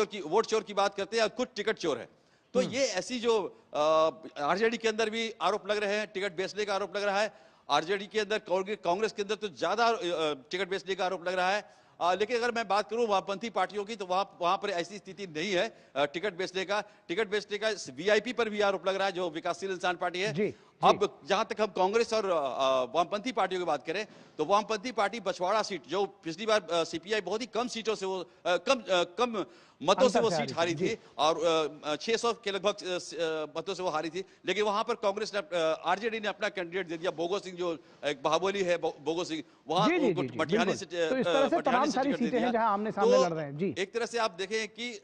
चोर की बात करते हैं और खुद टिकट चोर है। तो ये ऐसी जो आरजेडी के अंदर भी आरोप लग रहे हैं, टिकट बेचने का आरोप लग रहा है। आरजेडी के अंदर, कांग्रेस के अंदर तो ज्यादा टिकट बेचने का आरोप लग रहा है। लेकिन अगर मैं बात करूं वामपंथी पार्टियों की, तो वहां पर ऐसी स्थिति नहीं है टिकट बेचने का। वीआईपी पर भी आरोप लग रहा है, जो विकासशील इंसान पार्टी है। अब जहां तक हम कांग्रेस और वामपंथी पार्टियों की बात करें तो वामपंथी पार्टी बछवाड़ा सीट जो पिछली बार सीपीआई बहुत ही कम सीटों से वो कम मतों से वो सीट हारी थी और 600 के लगभग मतों से वो हारी थी, लेकिन वहां पर कांग्रेस ने आरजेडी ने अपना कैंडिडेट दे दिया बोगो सिंह, जो एक बाहुबली है बोगो सिंह, वहां मटिहानी से तो इस तरह से तमाम सारी सीटें हैं जहां आमने सामने लड़ रहे हैं। जी, एक तरह से आप देखें कि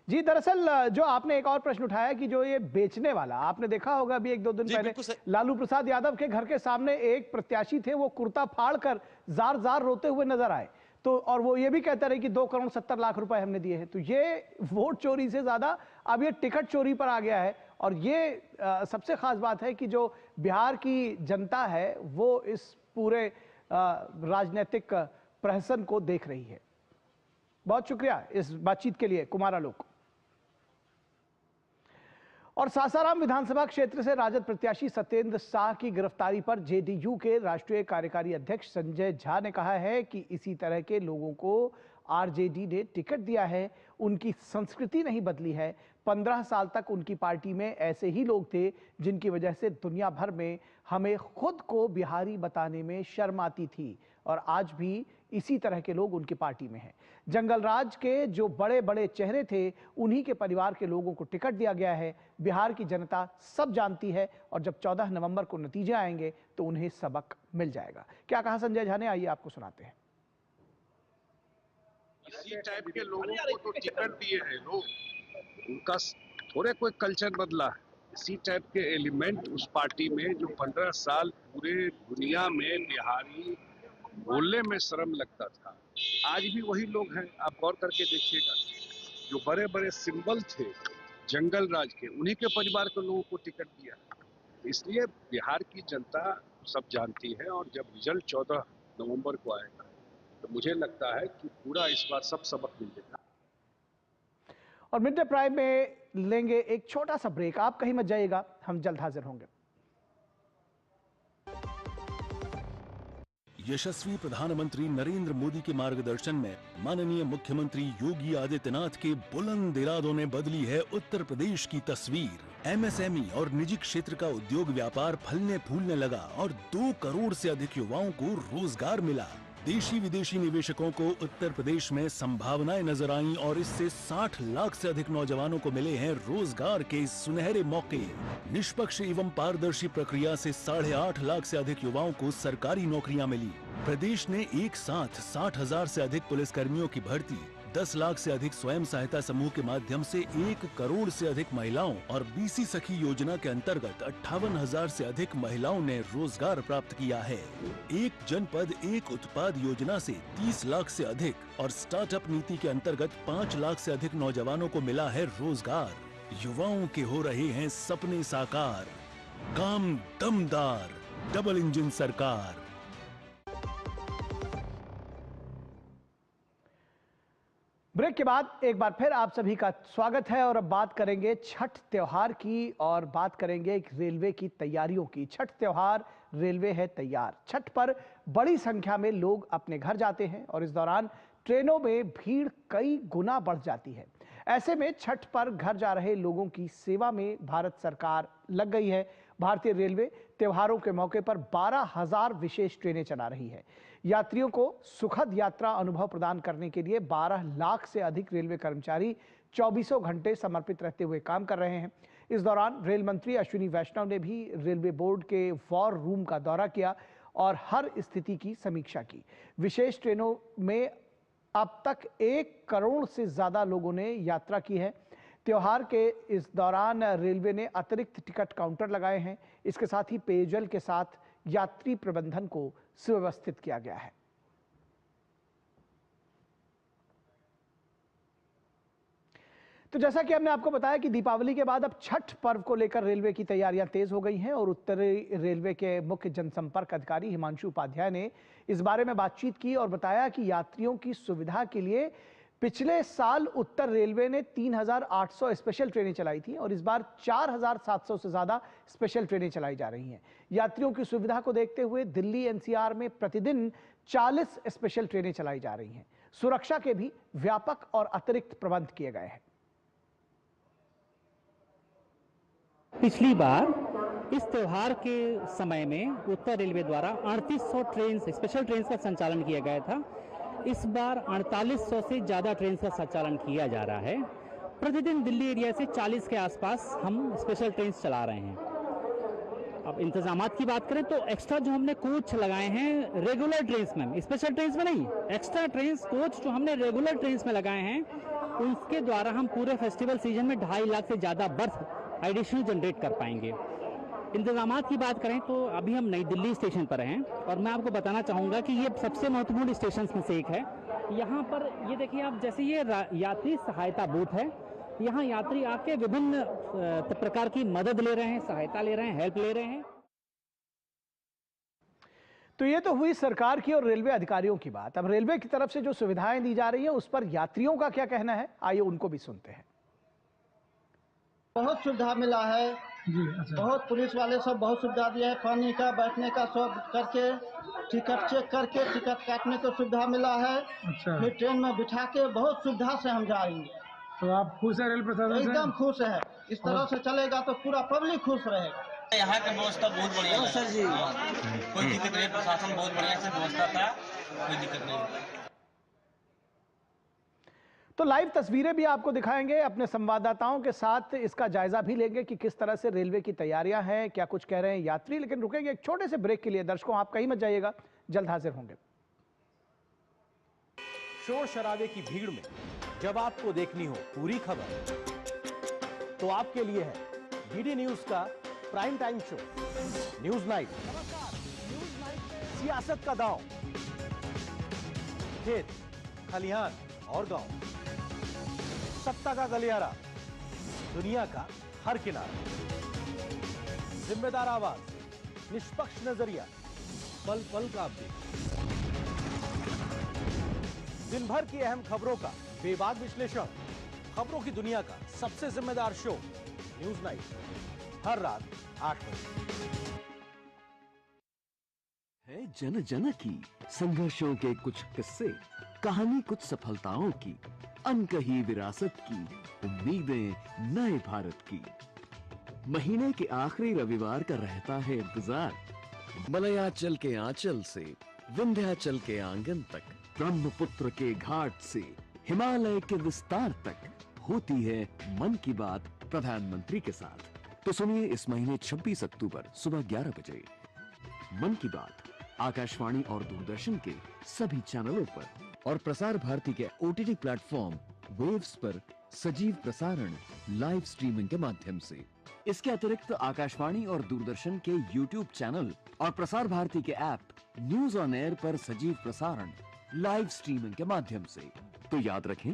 जी दरअसल जो आपने एक और प्रश्न उठाया कि जो ये बेचने वाला, आपने देखा होगा अभी 1-2 दिन पहले लालू प्रसाद यादव के घर के सामने एक प्रत्याशी थे, वो कुर्ता फाड़ कर जार रोते हुए नजर आए, तो और वो ये भी कहते रहे कि 2 करोड़ 70 लाख रुपए हमने दिए हैं। तो ये वोट चोरी से ज्यादा अब ये टिकट चोरी पर आ गया है। और ये सबसे खास बात है कि जो बिहार की जनता है वो इस पूरे राजनीतिक प्रहसन को देख रही है। बहुत शुक्रिया इस बातचीत के लिए कुमार आलोक। और सासाराम विधानसभा क्षेत्र से राजद प्रत्याशी सत्येंद्र शाह की गिरफ्तारी पर जेडीयू के राष्ट्रीय कार्यकारी अध्यक्ष संजय झा ने कहा है कि इसी तरह के लोगों को आरजेडी ने टिकट दिया है, उनकी संस्कृति नहीं बदली है। 15 साल तक उनकी पार्टी में ऐसे ही लोग थे जिनकी वजह से दुनिया भर में हमें खुद को बिहारी बताने में शर्म आती थी, और आज भी इसी तरह के लोग उनकी पार्टी में हैं। जंगल राज के जो बड़े बड़े चेहरे थे उन्हीं के परिवार के लोगों को टिकट दिया गया है। बिहार की जनता सब जानती है और जब 14 नवंबर को नतीजे आएंगे तो उन्हें सबक मिल जाएगा। क्या कहा संजय झा ने, आइए आपको सुनाते हैं। इसी टाइप के लोगों को तो टिकट दिए हैं लोग, उनका थोड़े कोई कल्चर बदला है। इसी टाइप के एलिमेंट उस पार्टी में जो 15 साल पूरे दुनिया में बिहारी बोलने में शर्म लगता था, आज भी वही लोग हैं। आप गौर करके देखिएगा, जो बड़े बड़े सिंबल थे जंगल राज के, उन्हीं के परिवार के लोगों को टिकट दिया। इसलिए बिहार की जनता सब जानती है, और जब रिजल्ट 14 नवंबर को आएगा तो मुझे लगता है कि पूरा इस बार सब सबक मिलेगा। और मिड डे प्राइम में लेंगे एक छोटा सा ब्रेक, आप कहीं मत जाइएगा, हम जल्द हाजिर होंगे। यशस्वी प्रधानमंत्री नरेंद्र मोदी के मार्गदर्शन में माननीय मुख्यमंत्री योगी आदित्यनाथ के बुलंद इरादों ने बदली है उत्तर प्रदेश की तस्वीर। एमएसएमई और निजी क्षेत्र का उद्योग व्यापार फलने फूलने लगा और 2 करोड़ से अधिक युवाओं को रोजगार मिला। देशी विदेशी निवेशकों को उत्तर प्रदेश में संभावनाएं नजर आईं और इससे 60 लाख से अधिक नौजवानों को मिले हैं रोजगार के सुनहरे मौके। निष्पक्ष एवं पारदर्शी प्रक्रिया से 8.5 लाख से अधिक युवाओं को सरकारी नौकरियां मिली। प्रदेश ने एक साथ 60,000 से अधिक पुलिसकर्मियों की भर्ती, 10 लाख से अधिक स्वयं सहायता समूह के माध्यम से 1 करोड़ से अधिक महिलाओं और बीसी सखी योजना के अंतर्गत 58,000 से अधिक महिलाओं ने रोजगार प्राप्त किया है। एक जनपद एक उत्पाद योजना से 30 लाख से अधिक और स्टार्टअप नीति के अंतर्गत 5 लाख से अधिक नौजवानों को मिला है रोजगार। युवाओं के हो रहे हैं सपने साकार, काम दमदार, डबल इंजन सरकार। ब्रेक के बाद एक बार फिर आप सभी का स्वागत है और अब बात करेंगे छठ त्योहार की और बात करेंगे एक रेलवे की तैयारियों की। छठ त्योहार, रेलवे है तैयार। छठ पर बड़ी संख्या में लोग अपने घर जाते हैं और इस दौरान ट्रेनों में भीड़ कई गुना बढ़ जाती है। ऐसे में छठ पर घर जा रहे लोगों की सेवा में भारत सरकार लग गई है। भारतीय रेलवे त्योहारों के मौके पर 12,000 विशेष ट्रेनें चला रही है। यात्रियों को सुखद यात्रा अनुभव प्रदान करने के लिए 12 लाख से अधिक रेलवे कर्मचारी 24 घंटे समर्पित रहते हुए काम कर रहे हैं। इस दौरान रेल मंत्री अश्विनी वैष्णव ने भी रेलवे बोर्ड के वॉर रूम का दौरा किया और हर स्थिति की समीक्षा की। विशेष ट्रेनों में अब तक 1 करोड़ से ज्यादा लोगों ने यात्रा की है। त्योहार के इस दौरान रेलवे ने अतिरिक्त टिकट काउंटर लगाए हैं। इसके साथ ही पेयजल के साथ यात्री प्रबंधन को सुव्यवस्थित किया गया है। तो जैसा कि हमने आपको बताया कि दीपावली के बाद अब छठ पर्व को लेकर रेलवे की तैयारियां तेज हो गई हैं और उत्तरी रेलवे के मुख्य जनसंपर्क अधिकारी हिमांशु उपाध्याय ने इस बारे में बातचीत की और बताया कि यात्रियों की सुविधा के लिए पिछले साल उत्तर रेलवे ने 3,800 स्पेशल ट्रेनें चलाई थी और इस बार 4,700 से ज्यादा स्पेशल ट्रेनें चलाई जा रही हैं। यात्रियों की सुविधा को देखते हुए दिल्ली एनसीआर में प्रतिदिन 40 स्पेशल ट्रेनें चलाई जा रही हैं। सुरक्षा के भी व्यापक और अतिरिक्त प्रबंध किए गए हैं। पिछली बार इस त्यौहार के समय में उत्तर रेलवे द्वारा 3800 ट्रेन स्पेशल ट्रेन का संचालन किया गया था। इस बार 4800 से ज़्यादा ट्रेन का संचालन किया जा रहा है। प्रतिदिन दिल्ली एरिया से 40 के आसपास हम स्पेशल ट्रेन चला रहे हैं। अब इंतजामात की बात करें तो एक्स्ट्रा जो हमने कोच लगाए हैं रेगुलर ट्रेन में, स्पेशल ट्रेन में नहीं, एक्स्ट्रा ट्रेन कोच जो हमने रेगुलर ट्रेन में लगाए हैं उसके द्वारा हम पूरे फेस्टिवल सीजन में 2.5 लाख से ज़्यादा बर्थ एडिशनल जनरेट कर पाएंगे। इंतजामात की बात करें तो अभी हम नई दिल्ली स्टेशन पर हैं और मैं आपको बताना चाहूँगा कि ये सबसे महत्वपूर्ण स्टेशन में से एक है। यहाँ पर ये देखिए आप, जैसे ये यात्री सहायता बूथ है, यहाँ यात्री आके विभिन्न प्रकार की मदद ले रहे हैं, सहायता ले रहे हैं, हेल्प ले रहे हैं। तो ये तो हुई सरकार की और रेलवे अधिकारियों की बात। अब रेलवे की तरफ से जो सुविधाएं दी जा रही है उस पर यात्रियों का क्या कहना है, आइए उनको भी सुनते हैं। बहुत सुविधा मिला है जी। अच्छा। बहुत पुलिस वाले सब बहुत सुविधा दिया है, पानी का, बैठने का, सब करके टिकट चेक करके टिकट काटने को सुविधा मिला है। अच्छा। फिर ट्रेन में बिठा के बहुत सुविधा से हम जाएंगे। तो आप खुश है रेल प्रशासन से? एकदम खुश है। इस तरह से चलेगा तो पूरा पब्लिक खुश रहेगा। यहाँ की व्यवस्था बहुत बढ़िया है सर जी, कोई दिक्कत नहीं, प्रशासन बहुत बढ़िया से व्यवस्था था, कोई दिक्कत नहीं। तो लाइव तस्वीरें भी आपको दिखाएंगे, अपने संवाददाताओं के साथ इसका जायजा भी लेंगे कि किस तरह से रेलवे की तैयारियां हैं, क्या कुछ कह रहे हैं यात्री। लेकिन रुकेंगे एक छोटे से ब्रेक के लिए। दर्शकों आप कहीं मत जाइएगा, जल्द हाजिर होंगे। शोर शराबे की भीड़ में जब आपको देखनी हो पूरी खबर, तो आपके लिए है डीडी न्यूज का prime time show news night. सियासत का दांव, खेत खलिहान और गांव, सत्ता का गलियारा, दुनिया का हर किनारा, जिम्मेदार आवाज, निष्पक्ष नजरिया, पल पल का अपडेट, दिन भर की अहम खबरों का बेबाक विश्लेषण, खबरों की दुनिया का सबसे जिम्मेदार शो न्यूज नाइट, हर रात 8 बजे। है जन जन की संघर्षों के कुछ किस्से, कहानी कुछ सफलताओं की, अनकही विरासत की, उम्मीदें नए भारत की। महीने के आखिरी रविवार का रहता है इंतजार। मलयाचल के आंचल से विंध्याचल के आंगन तक, ब्रह्मपुत्र के घाट से हिमालय के विस्तार तक होती है मन की बात प्रधानमंत्री के साथ। तो सुनिए इस महीने 26 अक्टूबर सुबह 11 बजे मन की बात आकाशवाणी और दूरदर्शन के सभी चैनलों पर और प्रसार भारती के OTT प्लेटफॉर्म वेव्स पर सजीव प्रसारण लाइव स्ट्रीमिंग के माध्यम से। इसके अतिरिक्त आकाशवाणी और दूरदर्शन के YouTube चैनल और प्रसार भारती के ऐप न्यूज ऑन एयर पर सजीव प्रसारण लाइव स्ट्रीमिंग के माध्यम से। तो याद रखें,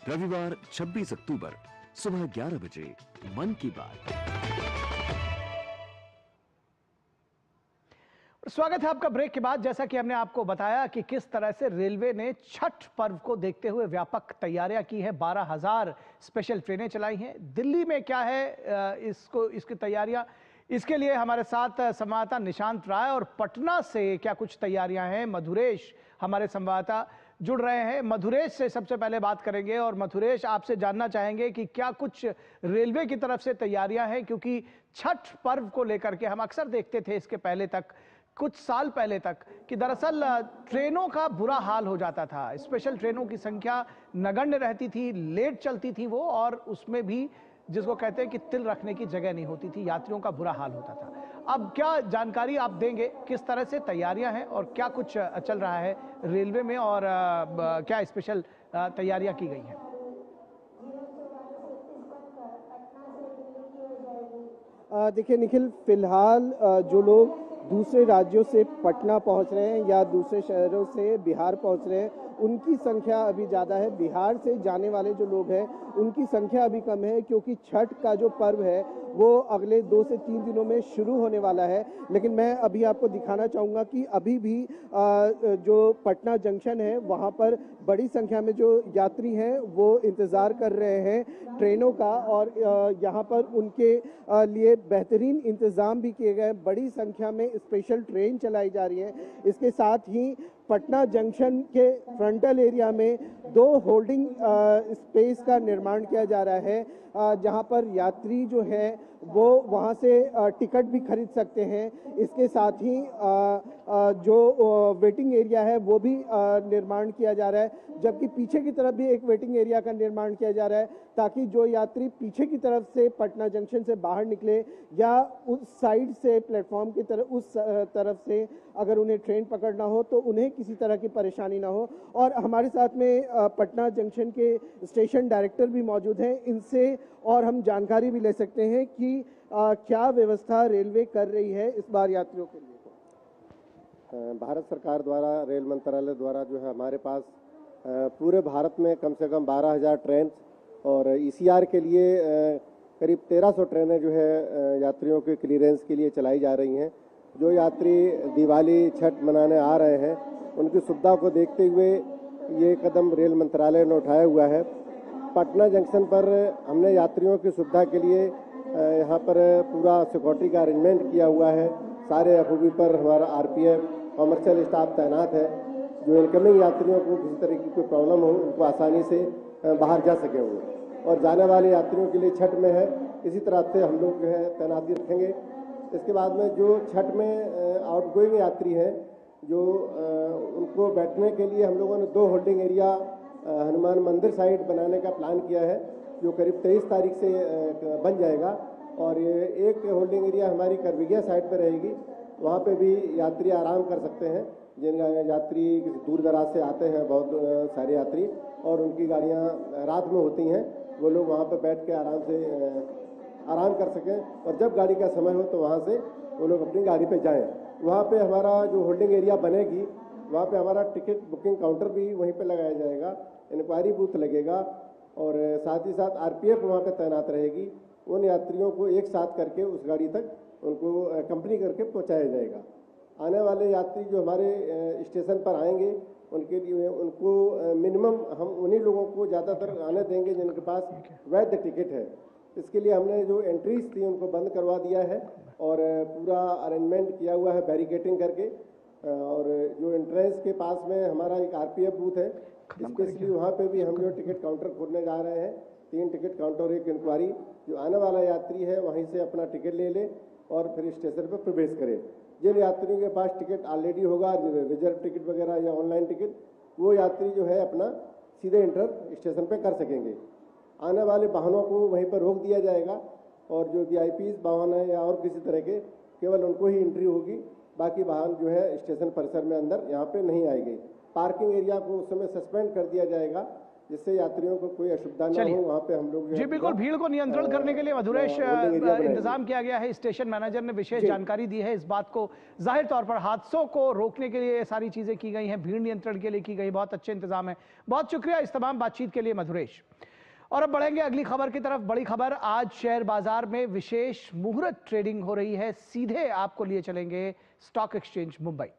रविवार 26 अक्टूबर सुबह 11 बजे मन की बात। स्वागत है आपका ब्रेक के बाद। जैसा कि हमने आपको बताया कि किस तरह से रेलवे ने छठ पर्व को देखते हुए व्यापक तैयारियां की है, 12,000 स्पेशल ट्रेनें चलाई हैं। दिल्ली में क्या है इसकी तैयारियां, इसके लिए हमारे साथ संवाददाता निशांत राय और पटना से क्या कुछ तैयारियां हैं मधुरेश हमारे संवाददाता जुड़ रहे हैं। मधुरेश से सबसे पहले बात करेंगे और मधुरेश आपसे जानना चाहेंगे कि क्या कुछ रेलवे की तरफ से तैयारियां हैं, क्योंकि छठ पर्व को लेकर के हम अक्सर देखते थे इसके पहले तक, कुछ साल पहले तक, कि दरअसल ट्रेनों का बुरा हाल हो जाता था। स्पेशल ट्रेनों की संख्या नगण्य रहती थी, लेट चलती थी वो, और उसमें भी जिसको कहते हैं कि तिल रखने की जगह नहीं होती थी, यात्रियों का बुरा हाल होता था। अब क्या जानकारी आप देंगे, किस तरह से तैयारियां हैं और क्या कुछ चल रहा है रेलवे में और क्या स्पेशल तैयारियां की गई हैं? देखिए निखिल, फिलहाल जो लोग दूसरे राज्यों से पटना पहुंच रहे हैं या दूसरे शहरों से बिहार पहुंच रहे हैं, उनकी संख्या अभी ज़्यादा है। बिहार से जाने वाले जो लोग हैं उनकी संख्या अभी कम है, क्योंकि छठ का जो पर्व है वो अगले 2 से 3 दिनों में शुरू होने वाला है। लेकिन मैं अभी आपको दिखाना चाहूँगा कि अभी भी जो पटना जंक्शन है वहाँ पर बड़ी संख्या में जो यात्री हैं वो इंतज़ार कर रहे हैं ट्रेनों का, और यहाँ पर उनके लिए बेहतरीन इंतज़ाम भी किए गए हैं। बड़ी संख्या में स्पेशल ट्रेन चलाई जा रही है। इसके साथ ही पटना जंक्शन के फ्रंटल एरिया में 2 होल्डिंग स्पेस का निर्माण किया जा रहा है, जहां पर यात्री जो है वो वहाँ से टिकट भी खरीद सकते हैं। इसके साथ ही जो वेटिंग एरिया है वो भी निर्माण किया जा रहा है, जबकि पीछे की तरफ भी एक वेटिंग एरिया का निर्माण किया जा रहा है, ताकि जो यात्री पीछे की तरफ से पटना जंक्शन से बाहर निकले या उस साइड से प्लेटफॉर्म की तरफ उस तरफ से अगर उन्हें ट्रेन पकड़ना हो तो उन्हें किसी तरह की परेशानी ना हो। और हमारे साथ में पटना जंक्शन के स्टेशन डायरेक्टर भी मौजूद हैं, इनसे और हम जानकारी भी ले सकते हैं कि क्या व्यवस्था रेलवे कर रही है इस बार यात्रियों के लिए। भारत सरकार द्वारा, रेल मंत्रालय द्वारा जो है हमारे पास पूरे भारत में कम से कम 12,000 ट्रेन और ईसीआर के लिए करीब 1300 ट्रेनें जो है यात्रियों के क्लियरेंस के लिए चलाई जा रही हैं। जो यात्री दिवाली छठ मनाने आ रहे हैं उनकी सुविधा को देखते हुए ये कदम रेल मंत्रालय ने उठाया हुआ है। पटना जंक्शन पर हमने यात्रियों की सुविधा के लिए यहाँ पर पूरा सिक्योरिटी का अरेंजमेंट किया हुआ है। सारे एफओबी पर हमारा आरपीएफ कमर्शियल स्टाफ तैनात है, जो इनकमिंग यात्रियों को किसी तरह की कोई प्रॉब्लम हो उनको आसानी से बाहर जा सके वो, और जाने वाले यात्रियों के लिए छठ में है इसी तरह से हम लोग जो है तैनाती रखेंगे। इसके बाद में जो छठ में आउटगोइंग यात्री हैं जो उनको बैठने के लिए हम लोगों ने 2 होल्डिंग एरिया हनुमान मंदिर साइड बनाने का प्लान किया है, जो करीब 23 तारीख से बन जाएगा। और ये एक होल्डिंग एरिया हमारी करविगिया साइड पर रहेगी, वहाँ पे भी यात्री आराम कर सकते हैं। जिन यात्री दूर दराज से आते हैं बहुत सारे यात्री और उनकी गाड़ियाँ रात में होती हैं, वो लोग वहाँ पर बैठ के आराम कर सकें और जब गाड़ी का समय हो तो वहाँ से वो लोग अपनी गाड़ी पे जाएं। वहाँ पे हमारा जो होल्डिंग एरिया बनेगी वहाँ पे हमारा टिकट बुकिंग काउंटर भी वहीं पे लगाया जाएगा, इंक्वायरी बूथ लगेगा और साथ ही साथ आरपीएफ वहाँ पे तैनात रहेगी। उन यात्रियों को एक साथ करके उस गाड़ी तक उनको कंपनी करके पहुँचाया जाएगा। आने वाले यात्री जो हमारे स्टेशन पर आएंगे उनके लिए उनको मिनिमम हम उन्हीं लोगों को ज़्यादातर आने देंगे जिनके पास वैध टिकट है। इसके लिए हमने जो एंट्रीज थी उनको बंद करवा दिया है और पूरा अरेंजमेंट किया हुआ है बैरिकेटिंग करके। और जो एंट्रेंस के पास में हमारा एक आरपीएफ बूथ है, स्पेशली वहाँ पे भी हम जो टिकट काउंटर खोलने जा रहे हैं। 3 टिकट काउंटर, एक इंक्वायरी। जो आने वाला यात्री है वहीं से अपना टिकट ले ले और फिर स्टेशन पर प्रवेश करे। जिन यात्रियों के पास टिकट ऑलरेडी होगा, रिजर्व टिकट वगैरह या ऑनलाइन टिकट, वो यात्री जो है अपना सीधे इंटर स्टेशन पे कर सकेंगे। आने वाले वाहनों को वहीं पर रोक दिया जाएगा और जो वीआईपी वाहन है या और किसी तरह के, केवल उनको ही एंट्री होगी, बाकी वाहन जो है स्टेशन परिसर में अंदर यहाँ पे नहीं आएंगे। पार्किंग एरिया को उस समय सस्पेंड कर दिया जाएगा जिससे यात्रियों को कोई असुविधा न हो। वहाँ पे हम लोग जी बिल्कुल, भीड़ को नियंत्रण करने के लिए मधुरेश इंतजाम किया गया है। स्टेशन मैनेजर ने विशेष जानकारी दी है इस बात को। जाहिर तौर पर हादसों को रोकने के लिए ये सारी चीजें की गई हैं, भीड़ नियंत्रण के लिए की गई, बहुत अच्छे इंतजाम है। बहुत शुक्रिया इस तमाम बातचीत के लिए मधुरेश। और अब बढ़ेंगे अगली खबर की तरफ। बड़ी खबर, आज शेयर बाजार में विशेष मुहूर्त ट्रेडिंग हो रही है। सीधे आपको लिए चलेंगे stock exchange Mumbai.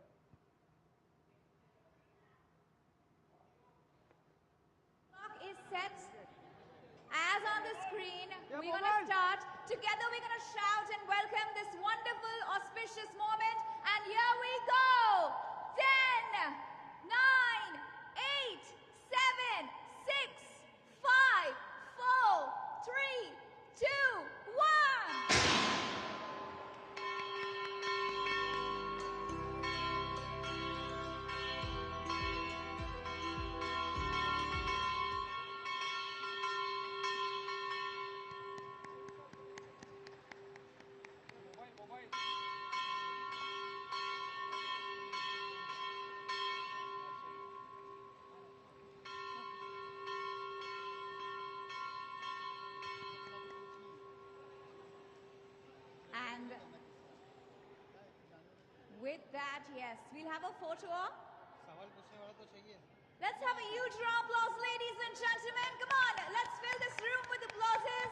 As on the screen, we're going to start. Together we're going to shout and welcome this wonderful, auspicious moment. And here we go. 10, 9, 8, 7, 6, 5, 4, 3, 2, 1. And with that, yes, we'll have a photo op. Let's have a huge round of applause, ladies and gentlemen. Come on, let's fill this room with applauses.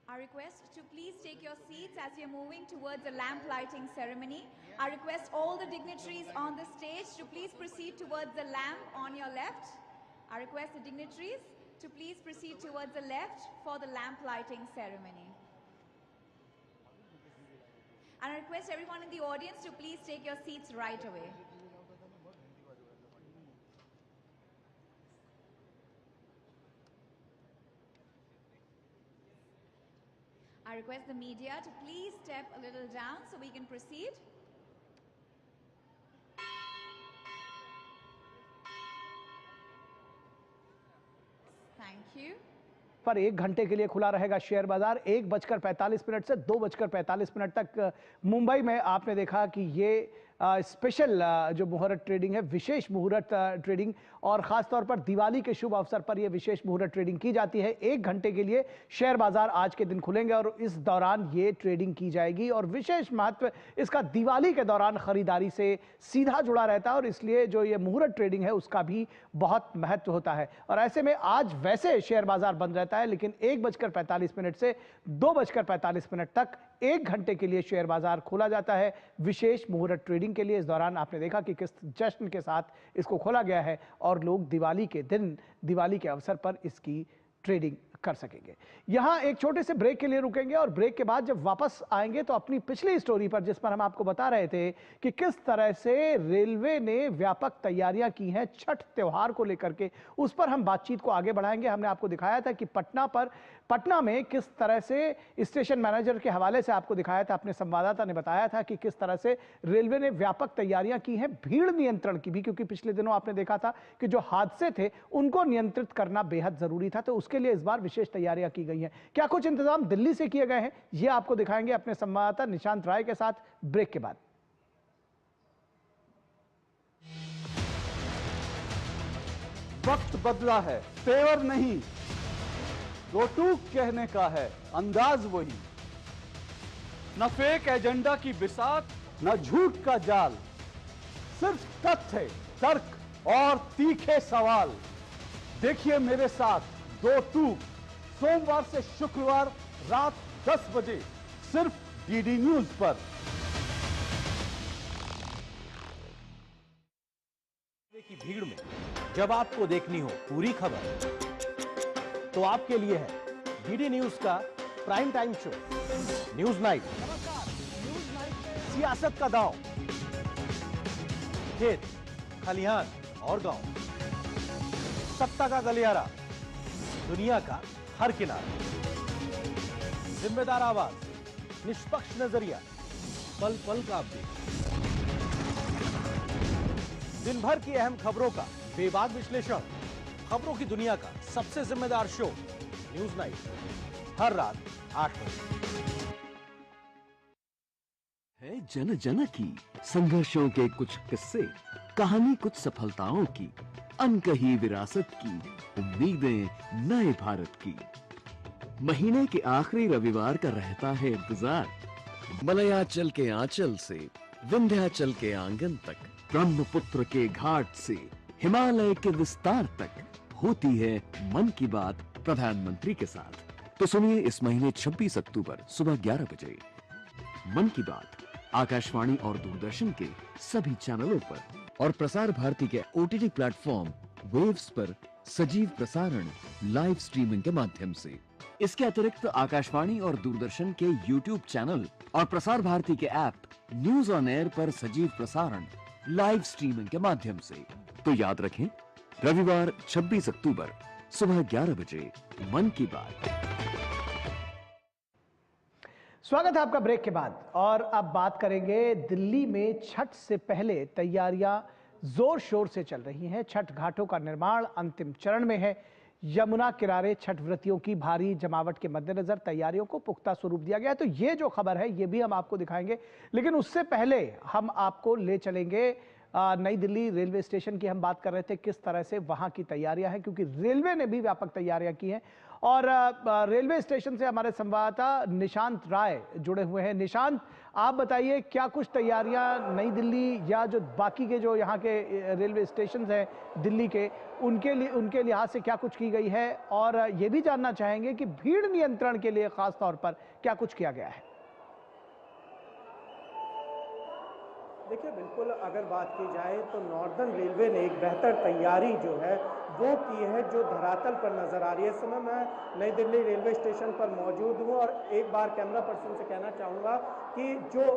I request to please take your seats as we are moving towards the lamp lighting ceremony. I request all the dignitaries on the stage to please proceed towards the lamp on your left. I request the dignitaries to please proceed towards the left for the lamp lighting ceremony. And I request everyone in the audience to please take your seats right away. I request the media to please step a little down so we can proceed. Thank you. पर 1 घंटे के लिए खुला रहेगा शेयर बाजार 1:45 से 2:45 तक। मुंबई में आपने देखा कि ये स्पेशल जो मुहूर्त ट्रेडिंग है, विशेष मुहूर्त ट्रेडिंग, और ख़ास तौर पर दिवाली के शुभ अवसर पर यह विशेष मुहूर्त ट्रेडिंग की जाती है। 1 घंटे के लिए शेयर बाजार आज के दिन खुलेंगे और इस दौरान ये ट्रेडिंग की जाएगी। और विशेष महत्व इसका दिवाली के दौरान खरीदारी से सीधा जुड़ा रहता है और इसलिए जो ये मुहूर्त ट्रेडिंग है उसका भी बहुत महत्व होता है। और ऐसे में आज वैसे शेयर बाजार बंद रहता है, लेकिन 1:45 से 2:45 तक 1 घंटे के लिए शेयर बाजार खोला जाता है विशेष मुहूर्त ट्रेडिंग के लिए। इस दौरान आपने देखा कि किस जश्न के साथ इसको खोला गया है और लोग दिवाली के दिन, दिवाली के अवसर पर इसकी ट्रेडिंग कर सकेंगे। यहां एक छोटे से ब्रेक के लिए रुकेंगे और ब्रेक के बाद जब वापस आएंगे तो अपनी पिछली स्टोरी पर, जिस पर हम आपको बता रहे थे कि किस तरह से रेलवे ने व्यापक तैयारियां की हैं छठ त्योहार को लेकर के, उस पर हम बातचीत को आगे बढ़ाएंगे। हमने आपको दिखाया था कि पटना में किस तरह से स्टेशन मैनेजर के हवाले से आपको दिखाया था, अपने संवाददाता ने बताया था कि किस तरह से रेलवे ने व्यापक तैयारियां की हैं भीड़ नियंत्रण की भी, क्योंकि पिछले दिनों आपने देखा था कि जो हादसे थे उनको नियंत्रित करना बेहद जरूरी था। तो उसके लिए इस बार विशेष तैयारियां की गई हैं। क्या कुछ इंतजाम दिल्ली से किए गए हैं, ये आपको दिखाएंगे अपने संवाददाता निशांत राय के साथ ब्रेक के बाद। वक्त बदला है, तेवर नहीं, रोटूक कहने का है अंदाज वही। न फेक एजेंडा की बिसात, न झूठ का जाल, सिर्फ तथ्य, तर्क और तीखे सवाल। देखिए मेरे साथ 2 टूक, सोमवार से शुक्रवार रात 10 बजे सिर्फ डीडी न्यूज पर। की भीड़ में जब आपको देखनी हो पूरी खबर, तो आपके लिए है डीडी न्यूज का prime time show news night. सियासत का दांव, खेत, खलिहान और गांव, सत्ता का गलियारा, दुनिया का हर किनारा, जिम्मेदार आवाज, निष्पक्ष नजरिया, पल पल का अपडेट, दिन भर की अहम खबरों का बेबाक विश्लेषण, खबरों की दुनिया का सबसे जिम्मेदार शो न्यूज नाइट, हर रात 8 बजे। है जन जन की संघर्षों के कुछ किस्से, कहानी कुछ सफलताओं की, अनकही विरासत की, उम्मीदें नए भारत की। महीने के आखिरी रविवार का रहता है इंतजार। मलयाचल के आंचल से विंध्याचल के आंगन तक, ब्रह्मपुत्र के घाट से हिमालय के विस्तार तक होती है मन की बात प्रधानमंत्री के साथ। तो सुनिए इस महीने 26 अक्टूबर सुबह 11 बजे मन की बात आकाशवाणी और दूरदर्शन के सभी चैनलों पर और प्रसार भारती के OTT प्लेटफॉर्म वेव्स पर सजीव प्रसारण लाइव स्ट्रीमिंग के माध्यम से। इसके अतिरिक्त आकाशवाणी और दूरदर्शन के YouTube चैनल और प्रसार भारती के ऐप न्यूज ऑन एयर पर सजीव प्रसारण लाइव स्ट्रीमिंग के माध्यम से। तो याद रखें, रविवार 26 अक्टूबर सुबह 11 बजे मन की बात। स्वागत है आपका ब्रेक के बाद, और अब बात करेंगे दिल्ली में छठ से पहले तैयारियां जोर शोर से चल रही हैं। छठ घाटों का निर्माण अंतिम चरण में है। यमुना किनारे छठ व्रतियों की भारी जमावट के मद्देनजर तैयारियों को पुख्ता स्वरूप दिया गया है। तो ये जो खबर है ये भी हम आपको दिखाएंगे, लेकिन उससे पहले हम आपको ले चलेंगे नई दिल्ली रेलवे स्टेशन की। हम बात कर रहे थे किस तरह से वहां की तैयारियां हैं, क्योंकि रेलवे ने भी व्यापक तैयारियां की हैं। और रेलवे स्टेशन से हमारे संवाददाता निशांत राय जुड़े हुए हैं। निशांत, आप बताइए क्या कुछ तैयारियां नई दिल्ली या जो बाकी के जो यहाँ के रेलवे स्टेशन हैं दिल्ली के, उनके लिहाज से क्या कुछ की गई है, और ये भी जानना चाहेंगे कि भीड़ नियंत्रण के लिए खास तौर पर क्या कुछ किया गया है। देखिए, बिल्कुल अगर बात की जाए तो नॉर्दर्न रेलवे ने एक बेहतर तैयारी जो है वो की है जो धरातल पर नजर आ रही है। इस समय मैं नई दिल्ली रेलवे स्टेशन पर मौजूद हूँ और एक बार कैमरा पर्सन से कहना चाहूँगा कि जो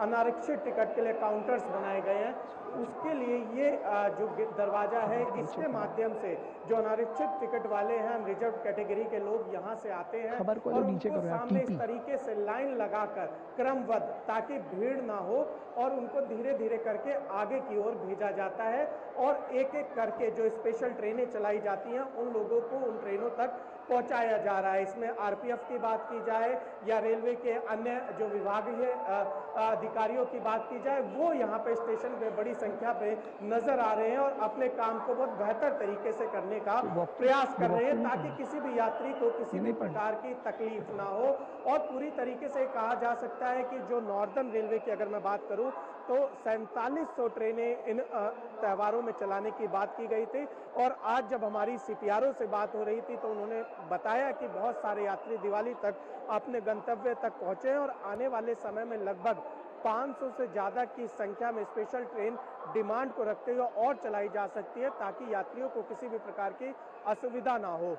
अनारक्षित टिकट के लिए काउंटर्स बनाए गए हैं उसके लिए ये जो दरवाजा है इसके माध्यम से जो अनारक्षित टिकट वाले हैं, रिजर्व कैटेगरी के लोग यहाँ से आते हैं और उनको सामने इस तरीके से लाइन लगाकर क्रमबद्ध, ताकि भीड़ ना हो, और उनको धीरे धीरे करके आगे की ओर भेजा जाता है और एक एक करके जो स्पेशल ट्रेनें चलाई जाती हैं उन लोगों को उन ट्रेनों तक पहुंचाया जा रहा है। इसमें आरपीएफ की बात की जाए या रेलवे के अन्य जो विभागीय अधिकारियों की बात की जाए, वो यहाँ पे स्टेशन पे बड़ी संख्या पे नजर आ रहे हैं और अपने काम को बहुत बेहतर तरीके से करने का प्रयास कर रहे हैं ताकि किसी भी यात्री को किसी भी प्रकार की तकलीफ ना हो। और पूरी तरीके से कहा जा सकता है कि जो नॉर्दर्न रेलवे की अगर मैं बात करूं तो 4700 ट्रेनें इन त्योहारों में चलाने की बात की गई थी और आज जब हमारी सीपीआरओ से बात हो रही थी तो उन्होंने बताया कि बहुत सारे यात्री दिवाली तक अपने गंतव्य तक पहुंचे हैं और आने वाले समय में लगभग 500 से ज़्यादा की संख्या में स्पेशल ट्रेन डिमांड को रखते हुए और चलाई जा सकती है ताकि यात्रियों को किसी भी प्रकार की असुविधा ना हो।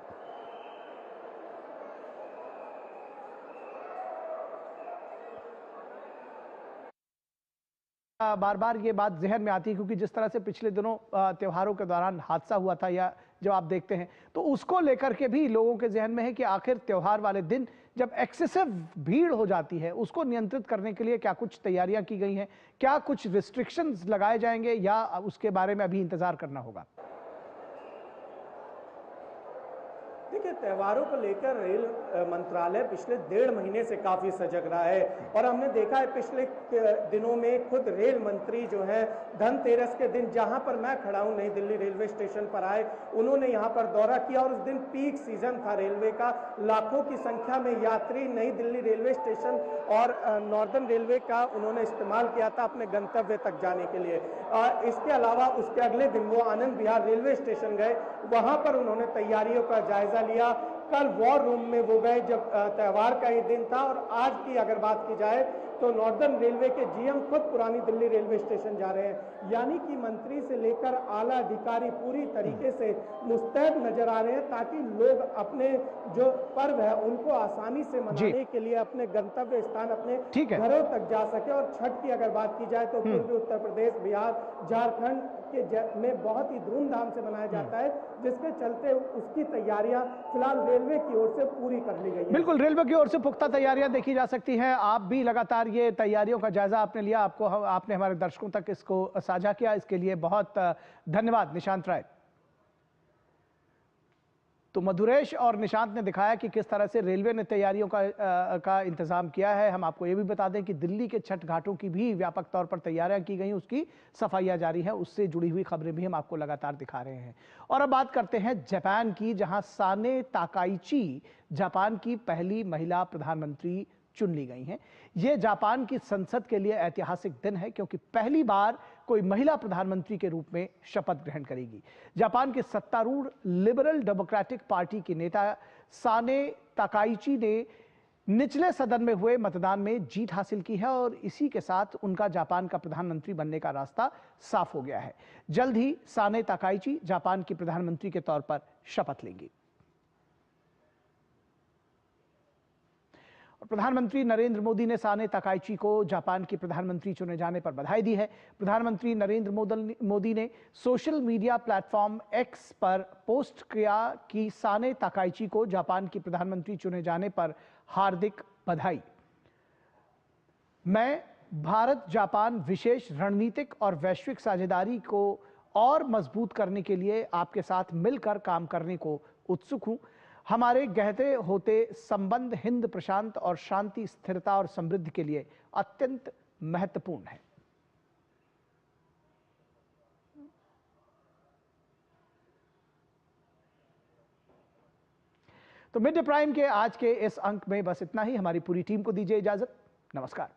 बार बार ये बात जहन में आती है क्योंकि जिस तरह से पिछले दिनों त्योहारों के दौरान हादसा हुआ था या जब आप देखते हैं तो उसको लेकर के भी लोगों के जहन में है कि आखिर त्योहार वाले दिन जब एक्सेसिव भीड़ हो जाती है उसको नियंत्रित करने के लिए क्या कुछ तैयारियां की गई हैं, क्या कुछ रिस्ट्रिक्शंस लगाए जाएंगे या उसके बारे में अभी इंतजार करना होगा? देखिए, त्योहारों को लेकर रेल मंत्रालय पिछले 1.5 महीने से काफी सजग रहा है और हमने देखा है पिछले दिनों में खुद रेल मंत्री जो है धनतेरस के दिन जहां पर मैं खड़ा हूं नई दिल्ली रेलवे स्टेशन पर आए, उन्होंने यहां पर दौरा किया और उस दिन पीक सीजन था रेलवे का, लाखों की संख्या में यात्री नई दिल्ली रेलवे स्टेशन और नॉर्दर्न रेलवे का उन्होंने इस्तेमाल किया था अपने गंतव्य तक जाने के लिए। इसके अलावा उसके अगले दिन वो आनंद विहार रेलवे स्टेशन गए, वहां पर उन्होंने तैयारियों का जायजा लिया। कल वॉर रूम में वो गए जब त्योहार का ये दिन था और आज की अगर बात की जाए तो नॉर्दर्न रेलवे के जीएम खुद पुरानी दिल्ली रेलवे स्टेशन जा रहे हैं, यानी कि मंत्री से लेकर आला अधिकारी पूरी तरीके से मुस्तैद नजर आ रहे हैं ताकि लोग अपने जो पर्व है उनको आसानी से मनाने के लिए अपने गंतव्य स्थान अपने घरों तक जा सके। और छठ की अगर बात की जाए तो पूर्वी उत्तर प्रदेश, बिहार, झारखंड में बहुत ही धूमधाम से मनाया जाता है, जिसके चलते उसकी तैयारियां फिलहाल रेलवे की ओर से पूरी कर ली गई है। बिल्कुल, रेलवे की ओर से पुख्ता तैयारियां देखी जा सकती हैं। आप भी लगातार ये तैयारियों का जायजा आपने लिया, आपने हमारे दर्शकों तक इसको साझा किया, इसके लिए बहुत धन्यवाद निशांत राय। तो मधुरेश और निशांत ने दिखाया कि किस तरह से रेलवे ने तैयारियों का इंतजाम किया है। हम आपको ये भी बता दें कि दिल्ली के छठ घाटों की भी व्यापक तौर पर तैयारियां की गई, उसकी सफाइयां जारी है, उससे जुड़ी हुई खबरें भी हम आपको लगातार दिखा रहे हैं। और अब बात करते हैं जापान की, जहां साने ताकाइची जापान की पहली महिला प्रधानमंत्री चुन ली गई हैं। ये जापान की संसद के लिए ऐतिहासिक दिन है क्योंकि पहली बार कोई महिला प्रधानमंत्री के रूप में शपथ ग्रहण करेगी। जापान के सत्तारूढ़ लिबरल डेमोक्रेटिक पार्टी की नेता साने ताकाइची ने निचले सदन में हुए मतदान में जीत हासिल की है और इसी के साथ उनका जापान का प्रधानमंत्री बनने का रास्ता साफ हो गया है। जल्द ही साने ताकाइची जापान की प्रधानमंत्री के तौर पर शपथ लेंगी। प्रधानमंत्री नरेंद्र मोदी ने साने ताकाइची को जापान की प्रधानमंत्री चुने जाने पर बधाई दी है। प्रधानमंत्री नरेंद्र मोदी ने सोशल मीडिया प्लेटफॉर्म एक्स पर पोस्ट किया कि साने ताकाइची को जापान की प्रधानमंत्री चुने जाने पर हार्दिक बधाई। मैं भारत जापान विशेष रणनीतिक और वैश्विक साझेदारी को और मजबूत करने के लिए आपके साथ मिलकर काम करने को उत्सुक हूं। हमारे गहरे होते संबंध हिंद प्रशांत और शांति, स्थिरता और समृद्धि के लिए अत्यंत महत्वपूर्ण है। तो मिड डे प्राइम के आज के इस अंक में बस इतना ही। हमारी पूरी टीम को दीजिए इजाजत। नमस्कार।